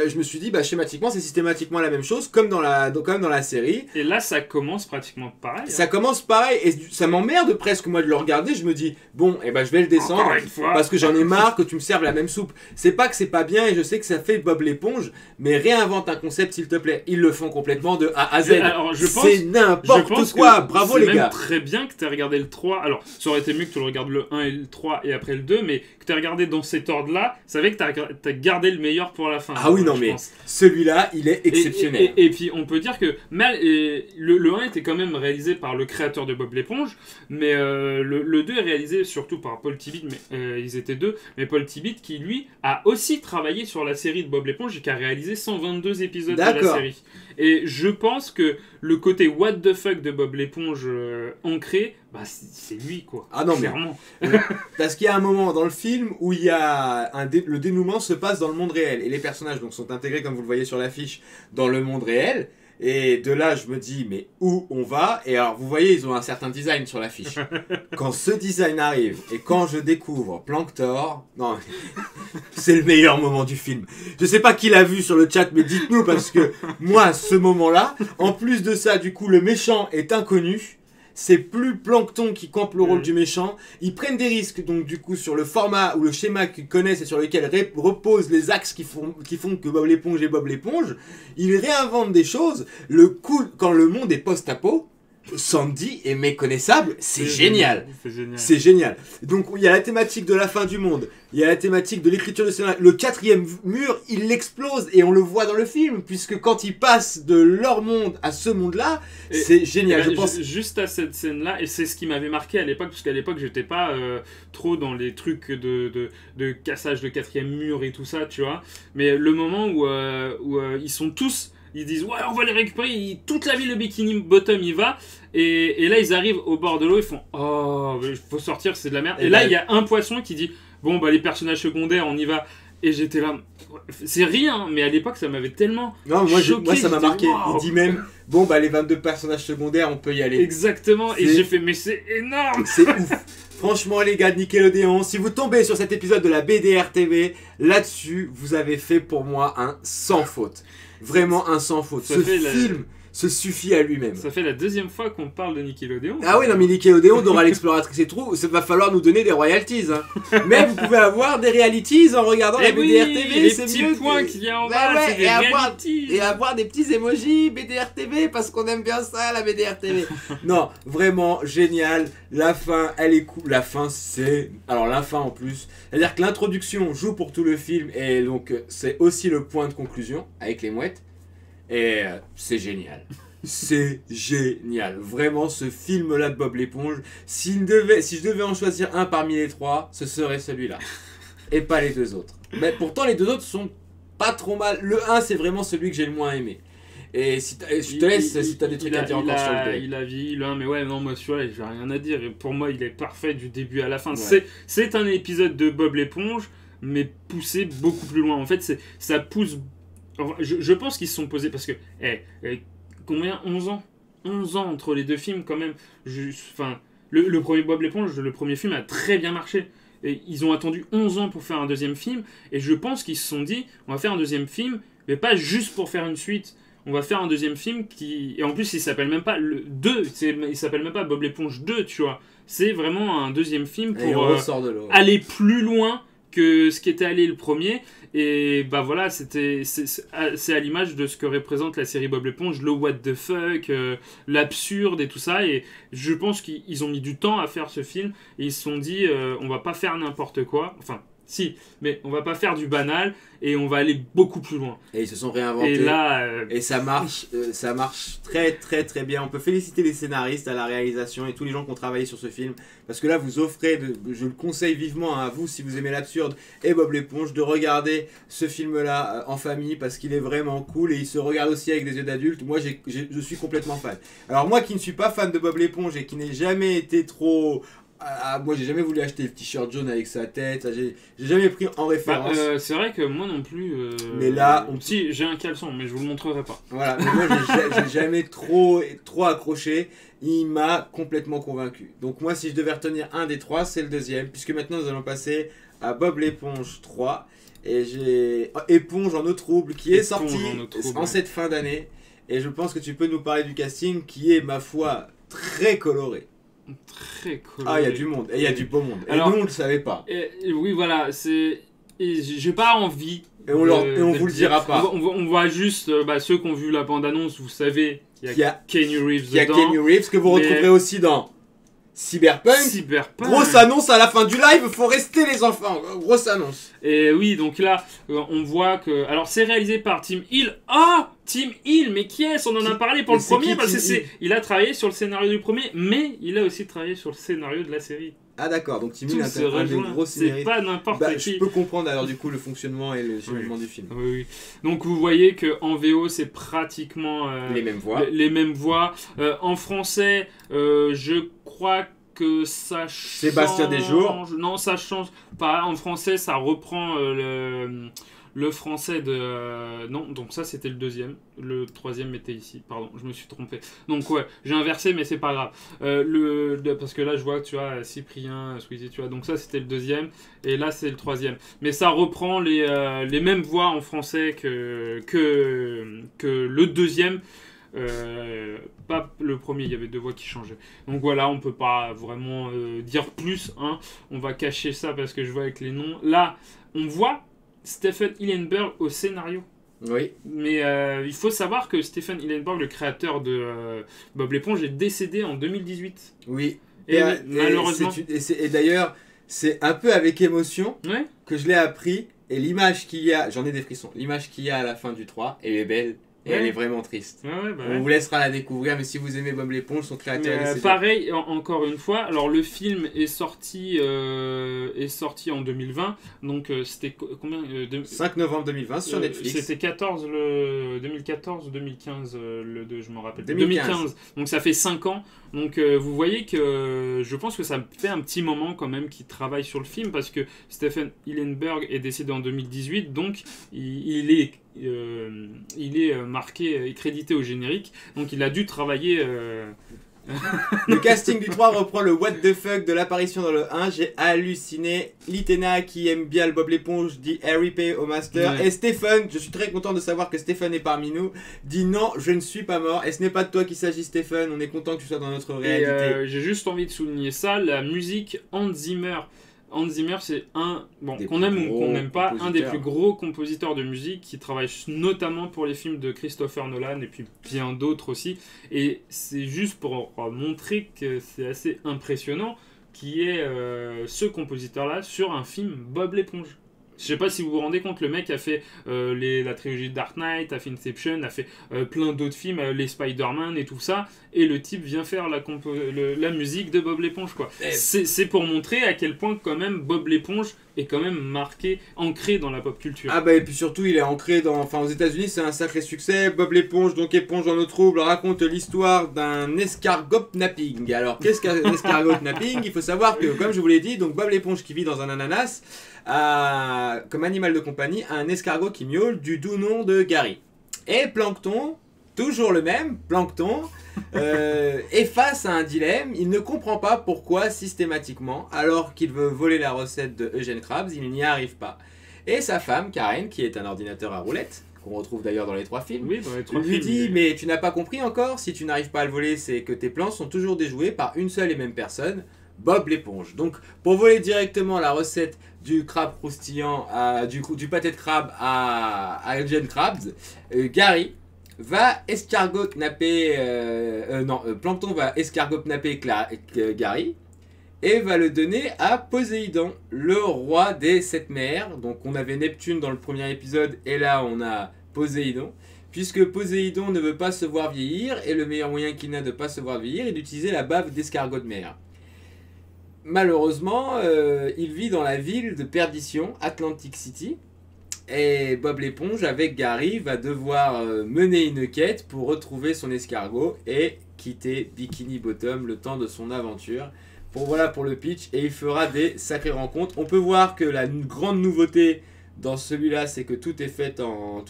je me suis dit, schématiquement, c'est systématiquement la même chose, comme dans la série. Et là, ça commence pratiquement pareil. Ça commence pareil, et ça m'emmerde presque, moi, de le regarder. Je me dis, bon, je vais le descendre, parce que j'en ai marre que tu me serves la même soupe. C'est pas que c'est pas bien, et je sais que ça fait Bob l'éponge, mais réinvente un concept, s'il te plaît. Ils le font complètement de A à Z. C'est n'importe quoi. Bravo, les gars. C'est même très bien que tu aies regardé le 3. Alors, ça aurait été mieux que tu regardes le 1 et le 3, et après le 2, mais que tu aies regardé dans cet ordre-là, ça veut dire que tu as gardé le meilleur pour la fin. Ah oui, non, mais celui-là, il est exceptionnel. Et puis, on peut dire que le 1 était quand même réalisé par le créateur de Bob l'éponge, mais le 2 est réalisé surtout par Paul Tibbitt, mais ils étaient 2, mais Paul Tibbitt qui, lui, a aussi travaillé sur la série de Bob l'éponge et qui a réalisé 122 épisodes de la série. Et je pense que le côté what the fuck de Bob l'éponge ancré, c'est lui, quoi. Ah non, clairement. Parce qu'il y a un moment dans le film où il y a le dénouement se passe dans le monde réel et les personnages donc sont intégrés, comme vous le voyez sur l'affiche, dans le monde réel. Et de là, je me dis, mais où on va? Et alors, vous voyez, ils ont un certain design sur l'affiche. Quand ce design arrive, et quand je découvre Planctor, non, c'est le meilleur moment du film. Je sais pas qui l'a vu sur le chat, mais dites-nous, parce que moi, ce moment-là, en plus de ça, du coup, le méchant est inconnu. C'est plus Plancton qui campe le rôle du méchant. Ils prennent des risques, donc du coup, sur le format ou le schéma qu'ils connaissent et sur lequel reposent les axes qui font que Bob l'éponge est Bob l'éponge. Ils réinventent des choses. Le coup, quand le monde est post-apo, Sandy est méconnaissable, c'est génial. C'est génial. Donc il y a la thématique de la fin du monde, il y a la thématique de l'écriture de scénario. Le 4e mur, il l'explose et on le voit dans le film, puisque quand ils passent de leur monde à ce monde-là, c'est génial. Je pense juste à cette scène-là, et c'est ce qui m'avait marqué à l'époque, parce qu'à l'époque j'étais pas trop dans les trucs de cassage de 4e mur et tout ça, tu vois. Mais le moment où ils sont tous... Ils disent ouais on va les récupérer, toute la ville de Bikini Bottom y va, et là ils arrivent au bord de l'eau, ils font oh il faut sortir, c'est de la merde, et là il y a un poisson qui dit bon bah les personnages secondaires on y va, et j'étais là, c'est rien, mais à l'époque ça m'avait tellement choqué, moi ça m'a marqué, wow. Il dit même bon bah les 22 personnages secondaires on peut y aller. Exactement, et j'ai fait mais c'est énorme. C'est ouf. Franchement les gars de Nickelodeon, si vous tombez sur cet épisode de la BDR TV, là-dessus vous avez fait pour moi un sans faute. Vraiment un sans faute. Ce film se suffit à lui-même. Ça fait la 2e fois qu'on parle de Nickelodeon. Ah oui, non mais Nickelodeon, Dora l'exploratrice et tout, ça va falloir nous donner des royalties. Hein. Mais vous pouvez avoir des realities en regardant la BDR TV. Les petits points qu'il y a en bas, c'est des realities. Et avoir des petits emojis BDR TV, parce qu'on aime bien ça, la BDR TV. Non, vraiment génial. La fin, elle est cool. La fin, c'est... Alors la fin en plus, c'est-à-dire que l'introduction joue pour tout le film, et donc c'est aussi le point de conclusion, avec les mouettes. Et c'est génial. C'est génial. Vraiment, ce film-là de Bob l'éponge, si je devais en choisir un parmi les 3, ce serait celui-là. Et pas les 2 autres. Mais pourtant, les 2 autres sont pas trop mal. Le 1, c'est vraiment celui que j'ai le moins aimé. Et je te laisse si t'as des trucs à dire encore sur le 2. Il a vieilli le 1, mais ouais, non, moi, celui-là, j'ai rien à dire. Et pour moi, il est parfait du début à la fin. Ouais. C'est un épisode de Bob l'éponge, mais poussé beaucoup plus loin. En fait, ça pousse... Je pense qu'ils se sont posés parce que combien 11 ans 11 ans entre les 2 films quand même. Le premier Bob l'éponge, le premier film a très bien marché. Et ils ont attendu 11 ans pour faire un 2e film, et je pense qu'ils se sont dit on va faire un 2e film, mais pas juste pour faire une suite. On va faire un 2e film qui... Et en plus, il s'appelle même pas le 2, il s'appelle même pas Bob l'éponge 2, tu vois. C'est vraiment un 2e film pour aller plus loin que ce qui était allé le premier. Et bah voilà, c'est à l'image de ce que représente la série Bob l'éponge, le what the fuck, l'absurde et tout ça. Et je pense qu'ils ont mis du temps à faire ce film, et ils se sont dit on va pas faire n'importe quoi, enfin si, mais on va pas faire du banal, et on va aller beaucoup plus loin. Et ils se sont réinventés. Et là, et ça marche très très très bien. On peut féliciter les scénaristes, à la réalisation et tous les gens qui ont travaillé sur ce film, parce que là vous offrez, je le conseille vivement à vous si vous aimez l'absurde et Bob l'éponge, de regarder ce film-là en famille, parce qu'il est vraiment cool et il se regarde aussi avec des yeux d'adulte. Moi je suis complètement fan. Alors moi qui ne suis pas fan de Bob l'éponge et qui n'ai jamais été trop... moi j'ai jamais voulu acheter le t-shirt jaune avec sa tête, j'ai jamais pris en référence. C'est vrai que moi non plus. Mais là, si j'ai un caleçon, mais je vous le montrerai pas. Voilà, mais moi j'ai jamais trop accroché. Il m'a complètement convaincu. Donc moi, si je devais retenir un des 3, c'est le 2e, puisque maintenant nous allons passer à Bob l'éponge 3, et j'ai Éponge en eau trouble qui est sorti en cette fin d'année, et je pense que tu peux nous parler du casting qui est, ma foi, très coloré. Très coloré. Ah, il y a du monde, et il y a du beau monde. Alors, et nous, on le savait pas. Oui, voilà, j'ai pas envie. Et on vous le dira pas. On voit juste, ceux qui ont vu la bande-annonce, vous savez, il y a Keanu Reeves dedans. Il y a Keanu Reeves, que vous retrouverez aussi dans Cyberpunk. Grosse annonce à la fin du live, faut rester les enfants. Grosse annonce. Et oui, donc là, on voit que... Alors, c'est réalisé par Tim Hill. Ah, Tim Hill, mais qui est-ce? On en a parlé pour le premier, parce qu'il a travaillé sur le scénario du premier, mais il a aussi travaillé sur le scénario de la série. Ah d'accord, donc Tim Hill est un des gros scénaristes. C'est pas n'importe qui. Je peux comprendre alors du coup le fonctionnement et le cheminement du film. Oui. Donc vous voyez qu'en VO c'est pratiquement les mêmes voix. En français, je crois que ça change. Sébastien Desjours. Non, ça change pas. En français, ça reprend le français de... non, donc ça c'était le deuxième. Le troisième était ici. Pardon, je me suis trompé. Donc ouais, j'ai inversé, mais c'est pas grave. Parce que là, je vois que tu vois Cyprien, Squeezie, tu vois. Donc ça c'était le deuxième. Et là, c'est le troisième. Mais ça reprend les mêmes voix en français que le deuxième. Pas le premier, il y avait 2 voix qui changeaient. Donc voilà, on peut pas vraiment dire plus. Hein. On va cacher ça parce que je vois avec les noms. Là, on voit Stephen Hillenburg au scénario. Oui. Mais il faut savoir que Stephen Hillenburg, le créateur de Bob l'éponge, est décédé en 2018. Oui. Et oui, malheureusement. Et d'ailleurs, c'est un peu avec émotion Ouais. que je l'ai appris. Et l'image qu'il y a, j'en ai des frissons, l'image qu'il y a à la fin du 3, elle est belle. Et elle est vraiment triste. On vous laissera la découvrir, mais si vous aimez Bob l'éponge, son créateur est décédé. Pareil, encore une fois, alors le film est sorti en 2020, donc c'était combien 5 novembre 2020 sur Netflix. C'était 2014 ou 2015, le 2, je me rappelle. 2015. Donc ça fait 5 ans. Donc vous voyez que je pense que ça fait un petit moment quand même qu'il travaille sur le film, parce que Stephen Hillenburg est décédé en 2018, donc il est marqué et crédité au générique, donc il a dû travailler. Le casting du 3 reprend le what the fuck de l'apparition dans le 1. J'ai halluciné. Litena, qui aime bien le Bob l'éponge, dit RIP au master. Ouais. Et Stéphane, je suis très content de savoir que Stéphane est parmi nous, dit non, je ne suis pas mort. Et ce n'est pas de toi qu'il s'agit, Stéphane. On est content que tu sois dans notre réalité. J'ai juste envie de souligner ça. La musique Hans Zimmer. Hans Zimmer, c'est qu'on aime ou qu'on n'aime pas, un des plus gros compositeurs de musique qui travaille notamment pour les films de Christopher Nolan et puis bien d'autres aussi. Et c'est juste pour montrer que c'est assez impressionnant qu'il y ait ce compositeur-là sur un film Bob l'éponge. Je sais pas si vous vous rendez compte, le mec a fait la trilogie Dark Knight, a fait Inception, a fait plein d'autres films, les Spider-Man et tout ça, et le type vient faire la musique de Bob l'éponge, quoi. C'est pour montrer à quel point quand même Bob l'éponge est quand même marqué, ancré dans la pop culture. Ah bah et puis surtout il est ancré aux États-Unis, c'est un sacré succès. Bob l'éponge, donc éponge dans nos troubles, raconte l'histoire d'un escargot napping. Alors qu'est-ce qu'un escargot napping? Il faut savoir que, comme je vous l'ai dit, donc Bob l'éponge qui vit dans un ananas a comme animal de compagnie un escargot qui miaule du doux nom de Gary. Et Plankton, toujours le même, Plankton, est face à un dilemme. Il ne comprend pas pourquoi systématiquement, alors qu'il veut voler la recette de Eugène Krabs, il n'y arrive pas. Et sa femme, Karen, qui est un ordinateur à roulettes, qu'on retrouve d'ailleurs dans les 3 films, lui dit mais tu n'as pas compris encore, si tu n'arrives pas à le voler, c'est que tes plans sont toujours déjoués par une seule et même personne, Bob l'éponge. Donc pour voler directement la recette du crabe croustillant, du pâté de crabe à Eugène Krabs, Gary va escargot-napper, Plankton va escargot-napper Gary et va le donner à Poséidon, le roi des 7 mers. Donc on avait Neptune dans le premier épisode et là on a Poséidon. Puisque Poséidon ne veut pas se voir vieillir et le meilleur moyen qu'il n'a de ne pas se voir vieillir est d'utiliser la bave d'escargot de mer. Malheureusement, il vit dans la ville de perdition, Atlantic City. Et Bob l'éponge, avec Gary, va devoir mener une quête pour retrouver son escargot et quitter Bikini Bottom le temps de son aventure. Voilà pour le pitch, et il fera des sacrées rencontres. On peut voir que la grande nouveauté dans celui-là, c'est que tout est fait en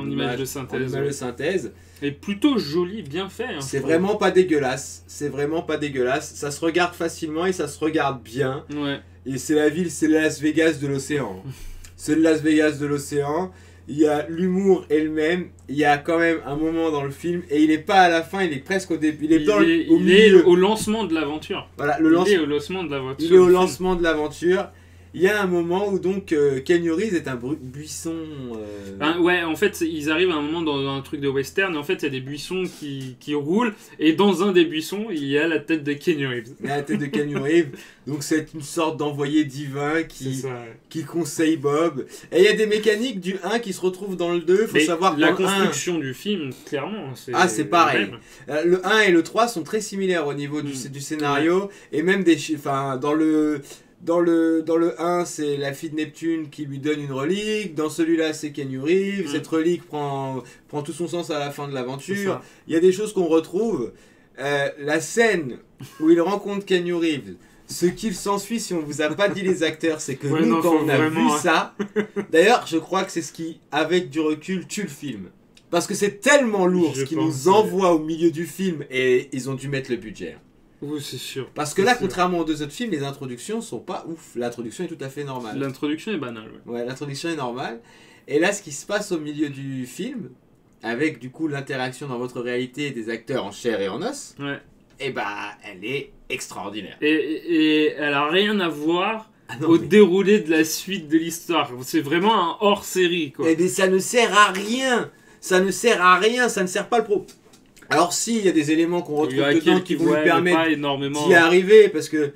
image de synthèse. Et plutôt joli, bien fait. Hein, c'est vraiment pas dégueulasse. C'est vraiment pas dégueulasse. Ça se regarde facilement et ça se regarde bien. Ouais. Et c'est la ville, c'est Las Vegas de l'océan. C'est le Las Vegas de l'océan. Il y a l'humour est le même. Il y a quand même un moment dans le film et il est pas à la fin, il est presque au début. Il est au lancement de l'aventure. Voilà, il est au lancement de l'aventure. Il est au lancement de l'aventure. Il y a un moment où donc Keanu Reeves est un buisson. Ouais, en fait, ils arrivent à un moment dans un truc de western, et en fait, il y a des buissons qui roulent, et dans un des buissons, il y a la tête de Keanu Reeves. Il y a la tête de Keanu Reeves, donc c'est une sorte d'envoyé divin qui conseille Bob. Et il y a des mécaniques du 1 qui se retrouvent dans le 2, faut savoir la construction du film, clairement. C'est pareil. Le 1 et le 3 sont très similaires au niveau du scénario, et même dans le 1, c'est la fille de Neptune qui lui donne une relique. Dans celui-là, c'est Keanu Reeves. Cette relique prend tout son sens à la fin de l'aventure. Il y a des choses qu'on retrouve. La scène où il rencontre Keanu Reeves, ce qu'il s'ensuit si on vous a pas dit les acteurs, c'est que Ouais, nous, non, quand faut on a vraiment, vu ça, d'ailleurs, je crois que c'est ce qui, avec du recul, tue le film. Parce que c'est tellement lourd Je ce qu'ils pense, nous envoient au milieu du film et ils ont dû mettre le budget. Oui, c'est sûr. Parce que là, contrairement aux deux autres films, les introductions sont pas ouf. L'introduction est tout à fait normale. L'introduction est banale. Ouais, l'introduction est normale. Et là, ce qui se passe au milieu du film, avec du coup l'interaction dans votre réalité des acteurs en chair et en os, Ouais. et bah, elle est extraordinaire. Et elle a rien à voir Non, au mais- déroulé de la suite de l'histoire. C'est vraiment un hors-série, quoi. Eh bien, ça ne sert à rien. Ça ne sert à rien. Ça ne sert pas le pro. Alors, si, il y a des éléments qu'on retrouve dedans qui vont lui permettre d'y arriver, parce que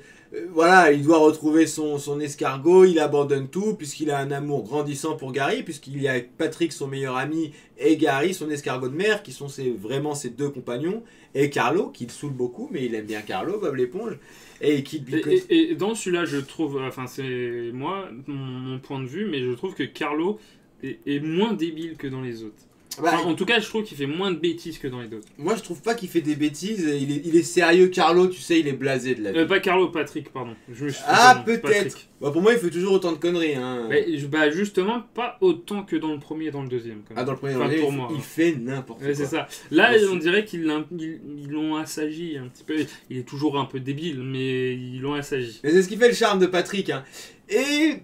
voilà, il doit retrouver son escargot, il abandonne tout, puisqu'il a un amour grandissant pour Gary, puisqu'il y a Patrick, son meilleur ami, et Gary, son escargot de mer, qui sont vraiment ses deux compagnons, et Carlo, qui le saoule beaucoup, mais il aime bien Carlo, Bob l'éponge, et il quitte Bill. Et dans celui-là, je trouve, enfin c'est moi, mon point de vue, mais je trouve que Carlo est moins débile que dans les autres. Bah, Enfin, en tout cas, je trouve qu'il fait moins de bêtises que dans les autres. moi, je trouve pas qu'il fait des bêtises, il est sérieux, Carlo, tu sais, il est blasé de la vie. Pas Carlo, Patrick, pardon. Ah, peut-être. Bah, pour moi, il fait toujours autant de conneries. Hein. Mais, bah, justement, pas autant que dans le premier et dans le deuxième. Quand même. Ah, dans le premier, Enfin, pour moi, il fait n'importe quoi. C'est ça. Là, Aussi. on dirait qu'ils l'ont assagi un petit peu. Il est toujours un peu débile, mais ils l'ont assagi. Mais c'est ce qui fait le charme de Patrick. Hein. Et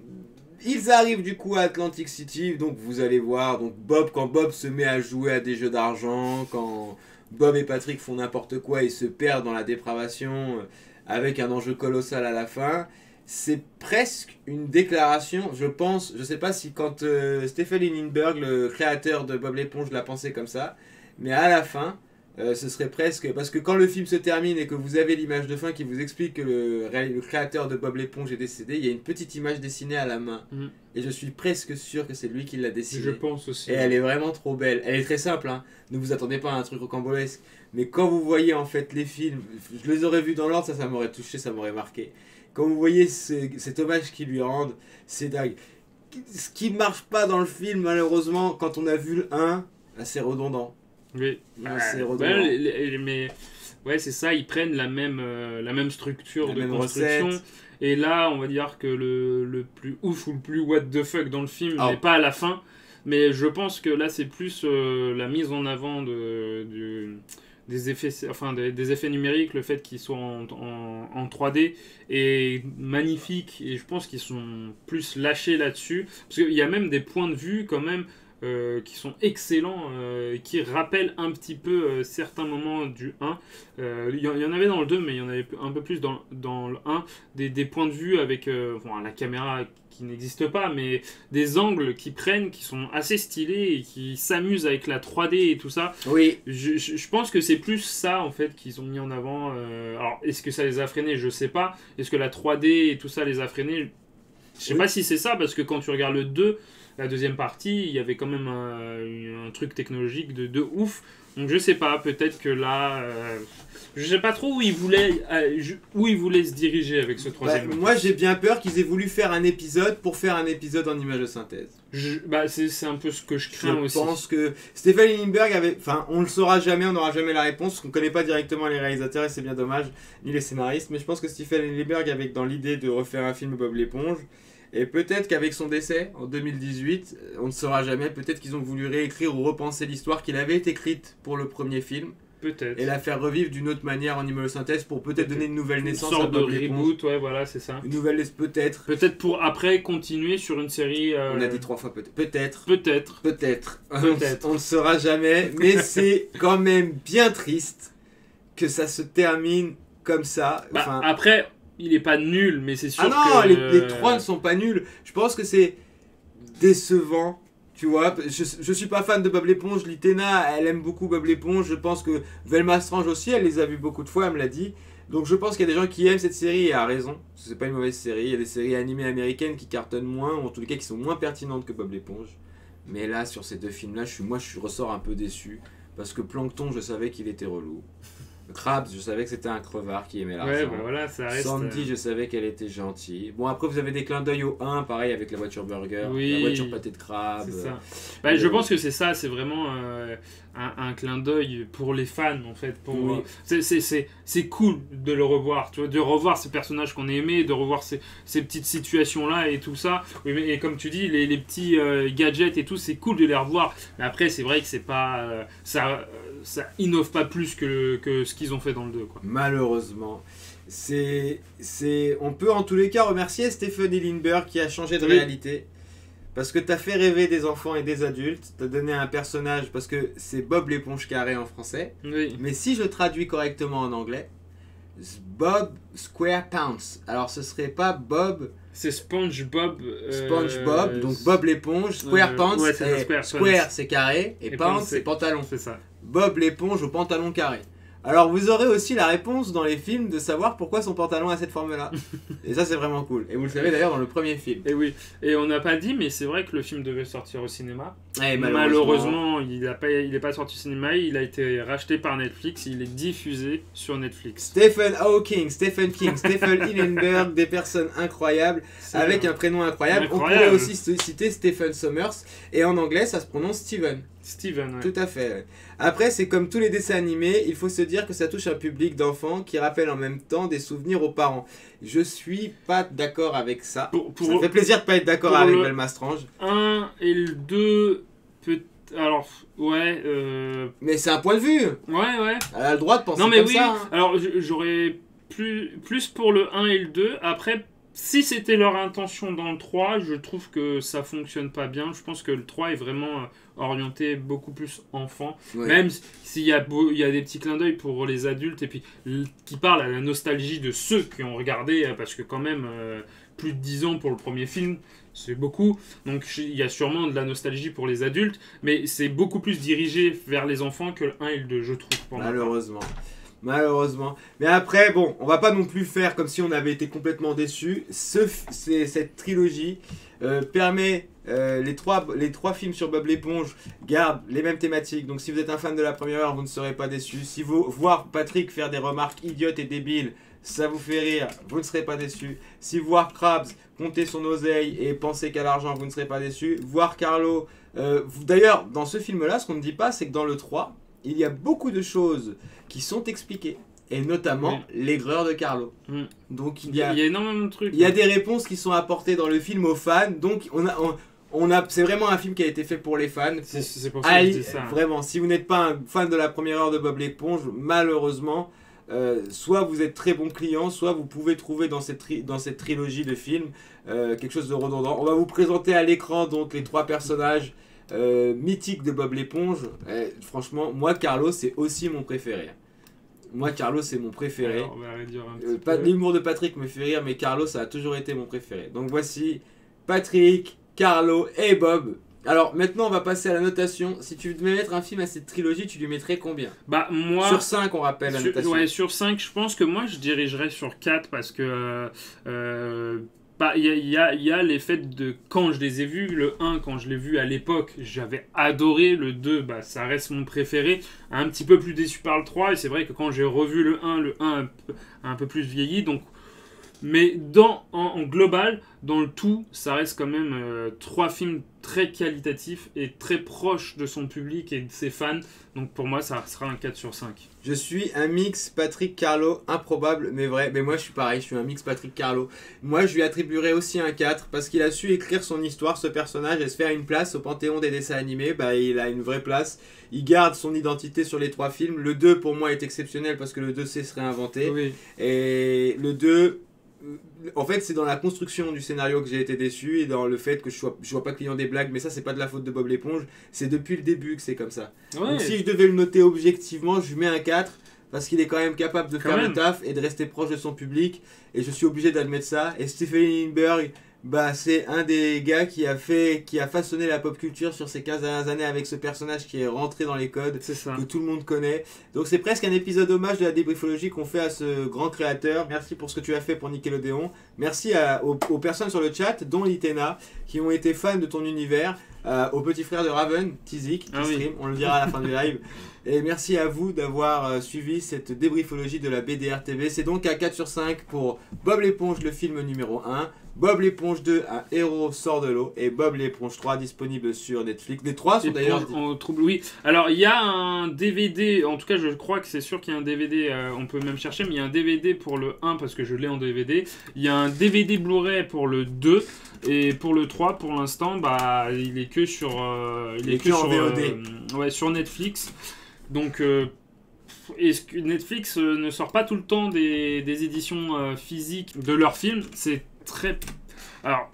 ils arrivent du coup à Atlantic City. Donc vous allez voir, donc quand Bob se met à jouer à des jeux d'argent, quand Bob et Patrick font n'importe quoi et se perdent dans la dépravation avec un enjeu colossal à la fin. C'est presque une déclaration, je pense, je sais pas si quand Stephen Hillenburg, le créateur de Bob l'éponge, l'a pensé comme ça, mais à la fin, ce serait presque... Parce que quand le film se termine et que vous avez l'image de fin qui vous explique que le créateur de Bob l'éponge est décédé, il y a une petite image dessinée à la main. Mm. Et je suis presque sûr que c'est lui qui l'a dessinée. Je pense aussi. Et elle est vraiment trop belle. Elle est très simple, hein. Ne vous attendez pas à un truc rocambolesque. Mais quand vous voyez en fait les films, je les aurais vus dans l'ordre, ça m'aurait touché, ça m'aurait marqué. Quand vous voyez cet hommage qu'ils lui rendent, c'est dingue. Ce qui marche pas dans le film, malheureusement, quand on a vu le 1, c'est redondant. Oui. C'est redondant. Mais ouais, c'est ça, ils prennent la même structure La de même construction. recette. Et là, on va dire que le plus ouf ou le plus what the fuck dans le film Ah. n'est pas à la fin. Mais je pense que là, c'est plus la mise en avant des effets numériques, le fait qu'ils soient en 3D est magnifique. Et je pense qu'ils sont plus lâchés là-dessus. Parce qu'il y a même des points de vue quand même qui sont excellents, qui rappellent un petit peu certains moments du 1. Il y en avait dans le 2, mais il y en avait un peu plus dans le 1. Des points de vue avec la caméra qui n'existe pas, mais des angles qui prennent, qui sont assez stylés et qui s'amusent avec la 3D et tout ça. Oui. Je pense que c'est plus ça en fait qu'ils ont mis en avant. Alors, est-ce que ça les a freinés? Je sais pas. Est-ce que la 3D et tout ça les a freinés? Je sais pas si c'est ça, parce que quand tu regardes le 2, la deuxième partie, il y avait quand même un truc technologique de ouf. Donc je sais pas, peut-être que là... je sais pas trop où ils voulaient se diriger avec ce troisième. Moi j'ai bien peur qu'ils aient voulu faire un épisode pour faire un épisode en image de synthèse. C'est un peu ce que je crains aussi. Je pense que Stephen Hillenburg avait... Enfin, on le saura jamais, on n'aura jamais la réponse, parce qu'on ne connaît pas directement les réalisateurs et c'est bien dommage, ni les scénaristes, mais je pense que Stephen Hillenburg avait dans l'idée de refaire un film Bob l'éponge. Et peut-être qu'avec son décès en 2018, on ne saura jamais, peut-être qu'ils ont voulu réécrire ou repenser l'histoire qu'il avait été écrite pour le premier film. Peut-être. Et la faire revivre d'une autre manière en image-synthèse pour peut-être donner une nouvelle naissance une sorte à Bob de l'éponge. reboot, ouais, voilà, c'est ça. Une nouvelle peut-être. Peut-être pour après continuer sur une série... On a dit 3 fois peut-être. Peut-être. Peut-être. On ne saura jamais, mais c'est quand même bien triste que ça se termine comme ça. Enfin... Après... Il est pas nul, mais c'est sûr que... Ah non, les 3 ne sont pas nuls. Je pense que c'est décevant, tu vois. Je suis pas fan de Bob l'éponge. Litena, elle aime beaucoup Bob l'éponge. Je pense que Velma Strange aussi, elle les a vus beaucoup de fois, elle me l'a dit. Donc je pense qu'il y a des gens qui aiment cette série et a raison. C'est pas une mauvaise série. Il y a des séries animées américaines qui cartonnent moins, ou en tous les cas qui sont moins pertinentes que Bob l'éponge. Mais là, sur ces deux films-là, je ressors un peu déçu. Parce que Plankton, je savais qu'il était relou. Krabs, je savais que c'était un crevard qui aimait l'argent. Ouais, bah voilà, ça reste... Sandy, je savais qu'elle était gentille. Bon, après, vous avez des clins d'œil au 1, pareil, avec la voiture burger, Oui, la voiture pâté de crabe. C'est ça. Bah, je pense que c'est ça, c'est vraiment un clin d'œil pour les fans, en fait. Oui. C'est cool de le revoir, tu vois, de revoir ces personnages qu'on aimait, de revoir ces petites situations-là et tout ça. Oui, et comme tu dis, les petits gadgets et tout, c'est cool de les revoir. Mais après, c'est vrai que c'est pas... ça innove pas plus que ce qu'ils ont fait dans le 2, quoi. Malheureusement. On peut en tous les cas remercier Stephen Hillenburg qui a changé de réalité. Parce que t'as fait rêver des enfants et des adultes. T'as donné un personnage, parce que c'est Bob l'éponge carrée en français. Oui. Mais si je traduis correctement en anglais, Bob SquarePants. Alors ce serait pas Bob... C'est SpongeBob. SpongeBob, donc Bob l'éponge, SquarePants, ouais, c'est Square c'est carré, et Pants c'est pantalon. C'est ça. Bob l'éponge au pantalon carré. Alors vous aurez aussi la réponse dans les films de savoir pourquoi son pantalon a cette forme-là. Et ça c'est vraiment cool. Et vous le savez d'ailleurs dans le premier film. Et oui. Et on n'a pas dit, mais c'est vrai que le film devait sortir au cinéma. Et malheureusement, il n'est pas sorti au cinéma. Il a été racheté par Netflix. Il est diffusé sur Netflix. Stephen Hawking, Stephen King, Stephen Hillenburg, des personnes incroyables avec un prénom incroyable. On pourrait aussi citer Stephen Sommers. Et en anglais, ça se prononce Steven. Steven, ouais. Tout à fait. Après, c'est comme tous les dessins animés, il faut se dire que ça touche un public d'enfants qui rappelle en même temps des souvenirs aux parents. Je suis pas d'accord avec ça. Ça me fait plaisir de pas être d'accord avec Belle Mastrange. 1 et le 2, alors, ouais. Mais c'est un point de vue. Ouais. Elle a le droit de penser non, mais comme oui. ça. Hein. Alors, j'aurais plus pour le 1 et le 2. Après, si c'était leur intention dans le 3, je trouve que ça fonctionne pas bien. Je pense que le 3 est vraiment orienté beaucoup plus enfant. Ouais. Même s'il y a des petits clins d'œil pour les adultes et puis qui parlent à la nostalgie de ceux qui ont regardé, parce que quand même, plus de 10 ans pour le premier film, c'est beaucoup. Donc il y a sûrement de la nostalgie pour les adultes, mais c'est beaucoup plus dirigé vers les enfants que le 1 et le 2, je trouve. Malheureusement. Mais après, bon, on va pas non plus faire comme si on avait été complètement déçus. Cette trilogie permet... les trois films sur Bob l'éponge gardent les mêmes thématiques. Donc si vous êtes un fan de la première heure, vous ne serez pas déçus. Si vous voir Patrick faire des remarques idiotes et débiles, ça vous fait rire, vous ne serez pas déçus. Si voir Krabs compter son oseille et penser qu'à l'argent, vous ne serez pas déçus. Voir Carlo... D'ailleurs, dans ce film-là, ce qu'on ne dit pas, c'est que dans le 3, il y a beaucoup de choses qui sont expliquées. Et notamment l'aigreur de Carlo. Donc il y a énormément de trucs. Il y a des réponses qui sont apportées dans le film aux fans. Donc c'est vraiment un film qui a été fait pour les fans. C'est pour ça que je dis ça. Vraiment, si vous n'êtes pas un fan de la première heure de Bob l'éponge, malheureusement, soit vous êtes très bon client, soit vous pouvez trouver dans cette trilogie de films quelque chose de redondant. On va vous présenter à l'écran donc les trois personnages mythiques de Bob l'éponge. Franchement, moi Carlo c'est aussi mon préféré. Moi, Carlo, c'est mon préféré. Alors, on va réduire un petit peu. L'humour de Patrick me fait rire, mais Carlo, ça a toujours été mon préféré. Donc voici Patrick, Carlo et Bob. Alors maintenant, on va passer à la notation. Si tu devais mettre un film à cette trilogie, tu lui mettrais combien ? Bah, moi... Sur 5, on rappelle la notation. Ouais, sur 5, je pense que moi, je dirigerais sur 4 parce que... il y a l'effet de quand je les ai vus. Le 1, quand je l'ai vu à l'époque, j'avais adoré. Le 2, ça reste mon préféré. Un petit peu plus déçu par le 3. Et c'est vrai que quand j'ai revu le 1 un peu plus vieilli. Donc, mais en global, dans le tout, ça reste quand même 3 films très qualitatifs et très proches de son public et de ses fans. Donc pour moi, ça sera un 4 sur 5. Je suis un mix Patrick Carlo, improbable mais vrai. Mais moi je suis pareil, je suis un mix Patrick Carlo. Moi je lui attribuerais aussi un 4 parce qu'il a su écrire son histoire, ce personnage, et se faire une place au panthéon des dessins animés. Il a une vraie place. Il garde son identité sur les 3 films. Le 2 pour moi est exceptionnel parce que le 2 sait se réinventer. Oui. Et le 2... En fait, c'est dans la construction du scénario que j'ai été déçu et dans le fait que je sois pas client des blagues, mais ça, c'est pas de la faute de Bob l'éponge, c'est depuis le début que c'est comme ça. Ouais. Donc, si je devais le noter objectivement, je lui mets un 4 parce qu'il est quand même capable de faire le taf et de rester proche de son public, et je suis obligé d'admettre ça. Et Stephen Hillenburg, c'est un des gars qui a façonné la pop culture sur ces 15 dernières années avec ce personnage qui est rentré dans les codes, que tout le monde connaît. Donc c'est presque un épisode hommage de la débriefologie qu'on fait à ce grand créateur. Merci pour ce que tu as fait pour Nickelodeon. Merci aux personnes sur le chat, dont Litena, qui ont été fans de ton univers. au petit frère de Raven, Tizik, qui stream, on le dira à la fin du live. Et merci à vous d'avoir suivi cette débriefologie de la BDR TV. C'est donc à 4 sur 5 pour Bob l'éponge, le film numéro 1. Bob l'éponge 2, un héros sort de l'eau. Et Bob l'éponge 3, disponible sur Netflix. Les 3 sont d'ailleurs... Oui, alors il y a un DVD, en tout cas je crois que c'est sûr qu'il y a un DVD, on peut même chercher, mais il y a un DVD pour le 1 parce que je l'ai en DVD. Il y a un DVD Blu-ray pour le 2. Et pour le 3, pour l'instant, bah, il est que sur... il est que sur VOD. Sur Netflix. Donc... Netflix ne sort pas tout le temps des éditions physiques de leurs films. C'est très... Alors,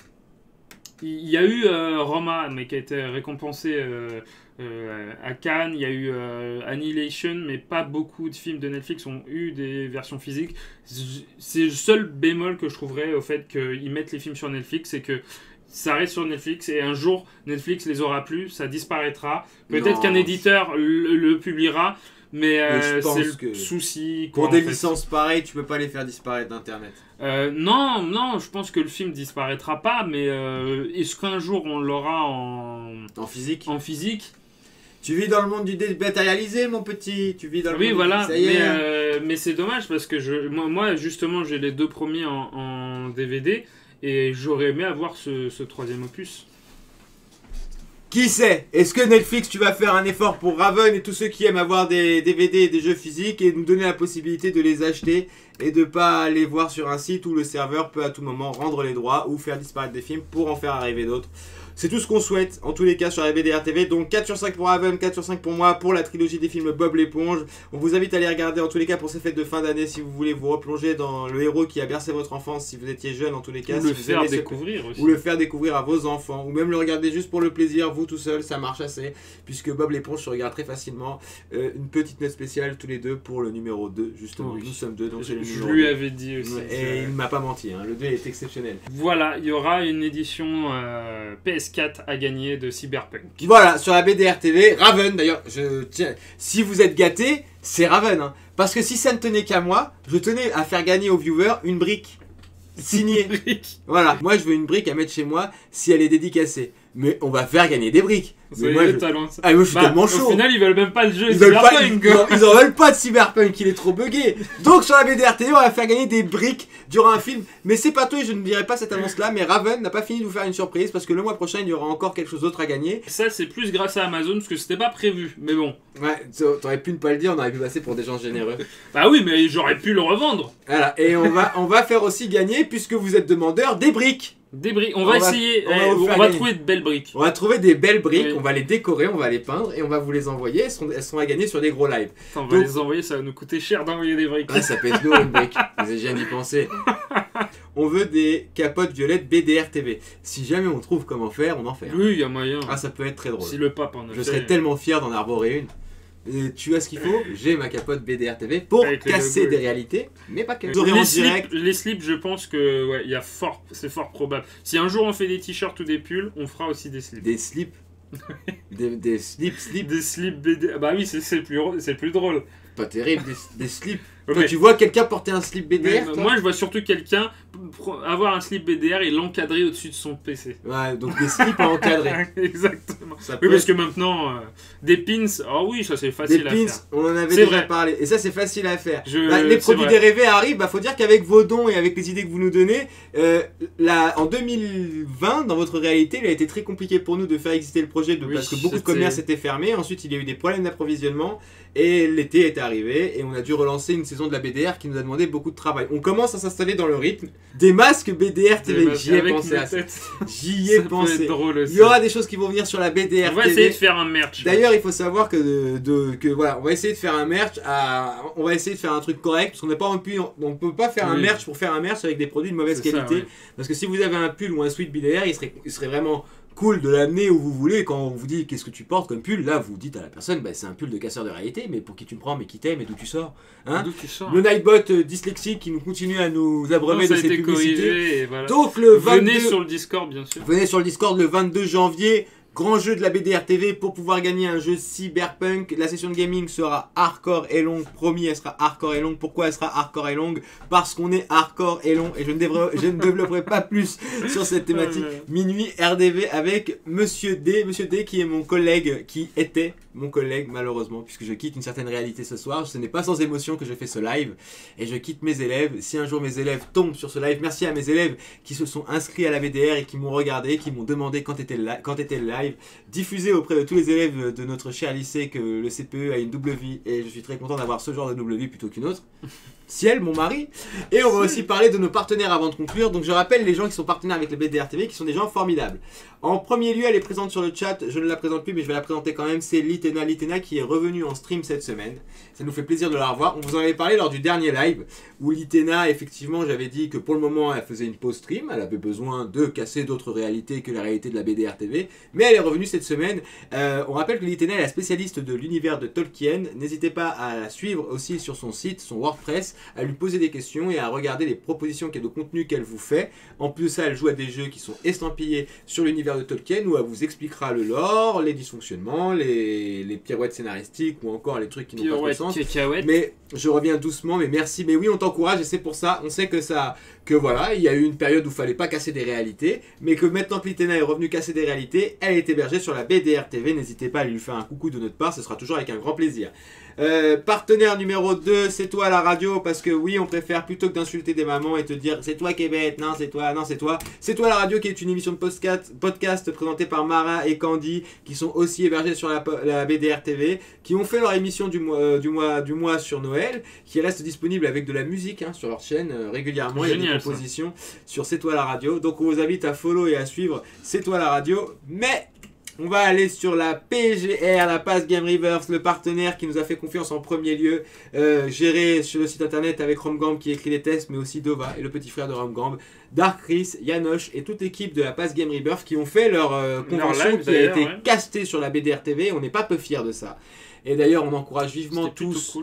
il y a eu Roma, mais qui a été récompensé à Cannes. Il y a eu Annihilation, mais pas beaucoup de films de Netflix ont eu des versions physiques. C'est le seul bémol que je trouverais au fait qu'ils mettent les films sur Netflix, c'est que ça reste sur Netflix et un jour Netflix les aura plus, ça disparaîtra. Peut-être qu'un éditeur le publiera. Mais c'est le souci. Pour des licences pareilles, tu peux pas les faire disparaître d'internet. Non, je pense que le film disparaîtra pas, mais est-ce qu'un jour on l'aura en physique? En physique. Tu vis dans le monde du dématérialisé, mon petit. Tu vis dans le monde voilà. Mais c'est dommage parce que moi justement, j'ai les 2 premiers en DVD et j'aurais aimé avoir ce 3e opus. Qui sait? Est-ce que Netflix, tu vas faire un effort pour Raven et tous ceux qui aiment avoir des DVD et des jeux physiques et nous donner la possibilité de les acheter et de pas les voir sur un site où le serveur peut à tout moment rendre les droits ou faire disparaître des films pour en faire arriver d'autres? C'est tout ce qu'on souhaite, en tous les cas, sur la BDR TV. Donc 4 sur 5 pour Raven, 4 sur 5 pour moi, pour la trilogie des films Bob l'éponge. On vous invite à les regarder, en tous les cas, pour ces fêtes de fin d'année, si vous voulez vous replonger dans le héros qui a bercé votre enfance, si vous étiez jeune, en tous les cas. Ou le faire découvrir aussi. Ou le faire découvrir à vos enfants, ou même le regarder juste pour le plaisir, vous tout seul, ça marche assez. Puisque Bob l'éponge se regarde très facilement. Une petite note spéciale, tous les deux, pour le numéro 2, justement. Nous sommes 2, donc c'est le numéro 2. Je lui avais dit aussi. Et il ne m'a pas menti, hein. Le 2 est exceptionnel. Voilà, il y aura une édition PS4 à gagner de Cyberpunk. Voilà, sur la BDR TV, Raven d'ailleurs, si vous êtes gâtés, c'est Raven. Hein. Parce que si ça ne tenait qu'à moi, je tenais à faire gagner aux viewers une brique signée. Voilà, moi je veux une brique à mettre chez moi si elle est dédicacée. Mais on va faire gagner des briques. Mais moi, talent, moi je suis tellement chaud. Au final, ils veulent même pas le jeu ils Cyberpunk. Ils en veulent pas de Cyberpunk, il est trop buggé. Donc sur la BDR TV, on va faire gagner des briques durant un film. Mais c'est pas tout et je ne dirai pas cette annonce-là. Mais Raven n'a pas fini de vous faire une surprise parce que le mois prochain, il y aura encore quelque chose d'autre à gagner. Ça, c'est plus grâce à Amazon parce que c'était pas prévu. Mais bon. Ouais, t'aurais pu ne pas le dire, on aurait pu passer pour des gens généreux. Bah oui, mais j'aurais pu le revendre. Voilà, et on va faire aussi gagner, puisque vous êtes demandeurs, des briques. Des briques, on va essayer, on va trouver de belles briques. On va trouver des belles briques, oui. On va les décorer, on va les peindre et on va vous les envoyer. Elles sont à gagner sur des gros lives. Attends, on va les envoyer, ça va nous coûter cher d'envoyer des briques. Ah, ça pèse lourd une brique, j'ai viens d'y penser. On veut des capotes violettes BDR TV. Si jamais on trouve comment faire, on en fait. Oui, il y a moyen. Ah, ça peut être très drôle. Si le pape en a Je serais tellement fier d'en arborer une. Et tu as ce qu'il faut, j'ai ma capote BDR TV pour casser des réalités, mais pas que. Les slips, je pense que c'est fort probable. Si un jour on fait des t-shirts ou des pulls, on fera aussi des slips. Des slips des slips Des slips BDR. Bah oui, c'est le plus drôle. Pas terrible, des slips. Toi, tu vois quelqu'un porter un slip BDR Moi, je vois surtout quelqu'un avoir un slip BDR et l'encadrer au-dessus de son PC. Ouais, donc des slips à encadrer. Exactement. Oui, parce que maintenant, des pins, oui, ça c'est facile à faire. Des pins, on en avait déjà parlé. Et ça, c'est facile à faire. Les produits dérivés arrivent. Faut dire qu'avec vos dons et avec les idées que vous nous donnez, en 2020, dans votre réalité, il a été très compliqué pour nous de faire exister le projet parce que beaucoup de commerces étaient fermés. Ensuite, il y a eu des problèmes d'approvisionnement. Et l'été est arrivé et on a dû relancer une saison de la BDR qui nous a demandé beaucoup de travail. On commence à s'installer dans le rythme des masques BDR TV. J'y ai pensé à ça. J'y ai pensé. Il y aura des choses qui vont venir sur la BDR TV. On va essayer de faire un merch. D'ailleurs, il faut savoir que voilà, on va essayer de faire un merch. On va essayer de faire un truc correct parce qu'on n'a pas on peut pas faire un merch pour faire un merch avec des produits de mauvaise qualité. Ça, parce que si vous avez un pull ou un sweat BDR, il serait vraiment cool de l'amener où vous voulez. Quand on vous dit qu'est-ce que tu portes comme pull, là vous dites à la personne c'est un pull de casseur de réalité, mais pour qui tu me prends, mais qui t'aime et d'où tu sors, hein. D'où tu sors. Le Nightbot dyslexique qui nous continue à nous abreuver de ses publicités. Voilà. Donc le 22... Venez sur le Discord bien sûr. Venez sur le Discord le 22 janvier. Grand jeu de la BDR TV pour pouvoir gagner un jeu Cyberpunk. La session de gaming sera hardcore et longue. Promis, elle sera hardcore et longue. Pourquoi elle sera hardcore et longue? Parce qu'on est hardcore et long et je ne développerai pas plus sur cette thématique. Minuit RDV avec Monsieur D. Monsieur D qui est mon collègue, qui était mon collègue malheureusement, puisque je quitte une certaine réalité ce soir. Ce n'est pas sans émotion que je fais ce live et je quitte mes élèves. Si un jour mes élèves tombent sur ce live, merci à mes élèves qui se sont inscrits à la BDR et qui m'ont regardé, qui m'ont demandé quand était le live, diffusé auprès de tous les élèves de notre cher lycée que le CPE a une double vie et je suis très content d'avoir ce genre de double vie plutôt qu'une autre. Ciel, mon mari. Et on va aussi parler de nos partenaires avant de conclure. Donc je rappelle les gens qui sont partenaires avec le BDR TV, qui sont des gens formidables. En premier lieu, elle est présente sur le chat. Je ne la présente plus, mais je vais la présenter quand même. C'est Litena. Litena qui est revenue en stream cette semaine. Ça nous fait plaisir de la revoir. On vous en avait parlé lors du dernier live où Litena, effectivement, j'avais dit que pour le moment, elle faisait une pause stream. Elle avait besoin de casser d'autres réalités que la réalité de la BDR TV. Mais elle est revenue cette semaine. On rappelle que Litena est la spécialiste de l'univers de Tolkien. N'hésitez pas à la suivre aussi sur son site, son WordPress, à lui poser des questions et à regarder les propositions de contenu qu'elle vous fait. En plus de ça, elle joue à des jeux qui sont estampillés sur l'univers de Tolkien où elle vous expliquera le lore, les dysfonctionnements, les pirouettes scénaristiques ou encore les trucs qui n'ont pas de sens. Mais je reviens doucement, mais merci. Mais oui, on t'encourage et c'est pour ça. On sait que voilà, il y a eu une période où il fallait pas casser des réalités, mais que maintenant que Litena est revenue casser des réalités, elle est hébergée sur la BDR TV. N'hésitez pas à lui faire un coucou de notre part, ce sera toujours avec un grand plaisir. Partenaire numéro 2, c'est toi à la radio, parce que oui, on préfère plutôt que d'insulter des mamans et te dire c'est toi qui es bête, non c'est toi, non c'est toi. C'est toi à la radio qui est une émission de podcast présentée par Mara et Candy, qui sont aussi hébergés sur la BDR TV, qui ont fait leur émission du mois sur Noël, qui reste disponible avec de la musique sur leur chaîne régulièrement. Génial, il y a des propositions sur C'est toi à la radio, donc on vous invite à follow et à suivre C'est toi à la radio, mais on va aller sur la PGR, la Pass Game Reverse, le partenaire qui nous a fait confiance en premier lieu, géré sur le site internet avec Romgamb qui écrit les tests, mais aussi Dova et le petit frère de Romgamb, Dark Chris, Yanoche et toute l'équipe de la Pass Game Rebirth qui ont fait leur convention qui a été castée sur la BDR TV. On n'est pas peu fiers de ça. Et d'ailleurs, on encourage vivement tous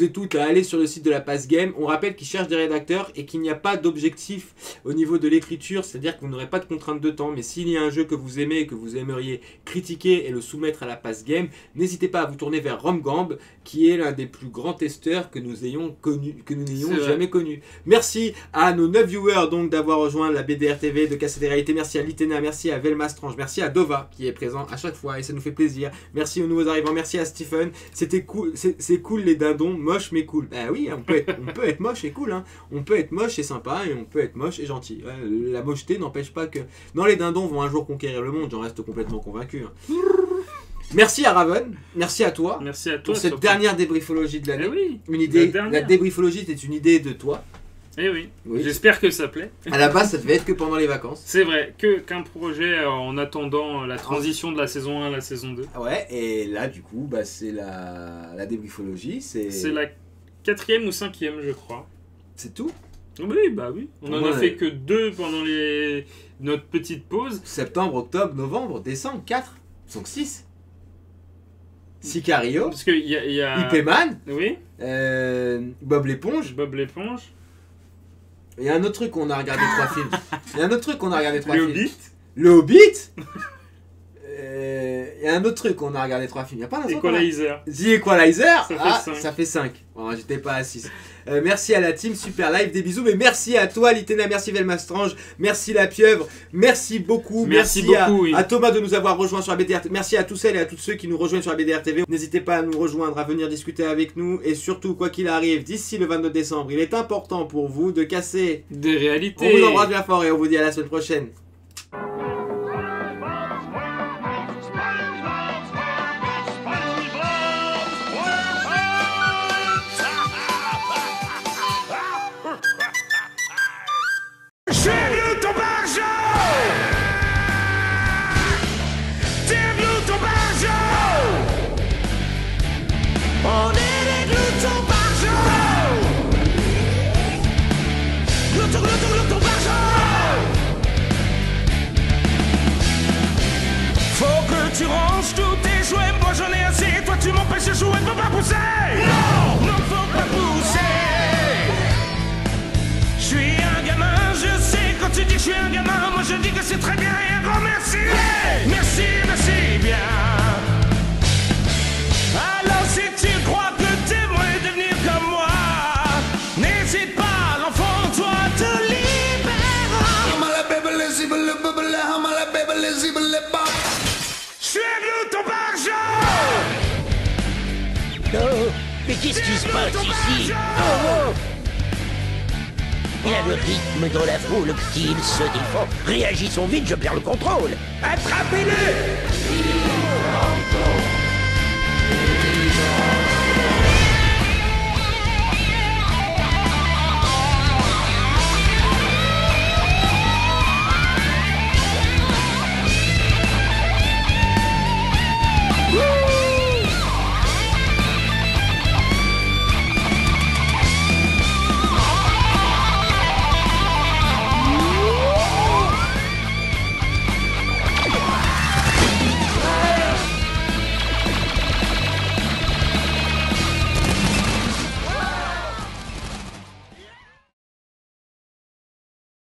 et toutes à aller sur le site de la Pass Game. On rappelle qu'ils cherchent des rédacteurs et qu'il n'y a pas d'objectif au niveau de l'écriture, c'est-à-dire que vous n'aurez pas de contrainte de temps. Mais s'il y a un jeu que vous aimez et que vous aimeriez critiquer et le soumettre à la Pass Game, n'hésitez pas à vous tourner vers Romgamb, qui est l'un des plus grands testeurs que nous n'ayons jamais connu. Merci à nos 9 viewers donc d'avoir rejoint la BDR TV, de casser des réalités. Merci à Litena, merci à Velma Strange, merci à Dova qui est présent à chaque fois et ça nous fait plaisir. Merci aux nouveaux arrivants, merci à Stephen. C'était cool, c'est cool les dindons, moche mais cool. Ah oui, on peut être moche et cool, on peut être moche et sympa et on peut être moche et gentil. La mocheté n'empêche pas que... Non, les dindons vont un jour conquérir le monde, j'en reste complètement convaincu. Merci à Raven, merci à toi. Merci à toi pour cette dernière débriefologie de l'année. Oui, une idée, la débriefologie c'est une idée de toi. Eh oui, j'espère que ça plaît. À la base, ça devait être que pendant les vacances. C'est vrai, qu'un projet en attendant la transition de la saison 1 à la saison 2. Ouais, et là, du coup, c'est la débriefologie. C'est la 4e ou 5e, je crois. C'est tout? Oui, bah oui. On en a fait que 2 pendant notre petite pause. Septembre, octobre, novembre, décembre, 4. Donc 6. Sicario. Parce qu'il y a... IP-Man. Oui. Bob l'éponge. Il y a un autre truc qu'on a regardé 3 films. Le Hobbit. Le Hobbit. Il y a un autre truc qu'on a regardé 3 films. Il n'y a pas un Equalizer. The Equalizer. Ça fait 5. Bon, j'étais pas à 6. Merci à la team Super Live, des bisous. Mais merci à toi Litena, merci Velma Strange, merci La Pieuvre, merci beaucoup. Merci à Thomas de nous avoir rejoints sur la BDR TV. Merci à tous celles et à tous ceux qui nous rejoignent sur la BDR TV. N'hésitez pas à nous rejoindre, à venir discuter avec nous. Et surtout, quoi qu'il arrive, d'ici le 22 décembre, il est important pour vous de casser des réalités. On vous embrasse bien fort et on vous dit à la semaine prochaine. Tu ranges tous tes jouets, moi j'en ai assez. Toi tu m'empêches de jouer, ne faut pas pousser. Non, non faut pas pousser. Je suis un gamin, je sais. Quand tu dis que je suis un gamin, moi je dis que c'est très bien et un grand merci. Merci, merci. Je suis à nous, ton argent. Non, mais qu'est-ce qui se passe ici? Oh, il a le rythme dans la foule, il se défend. Réagissons vite, je perds le contrôle. Attrapez-le!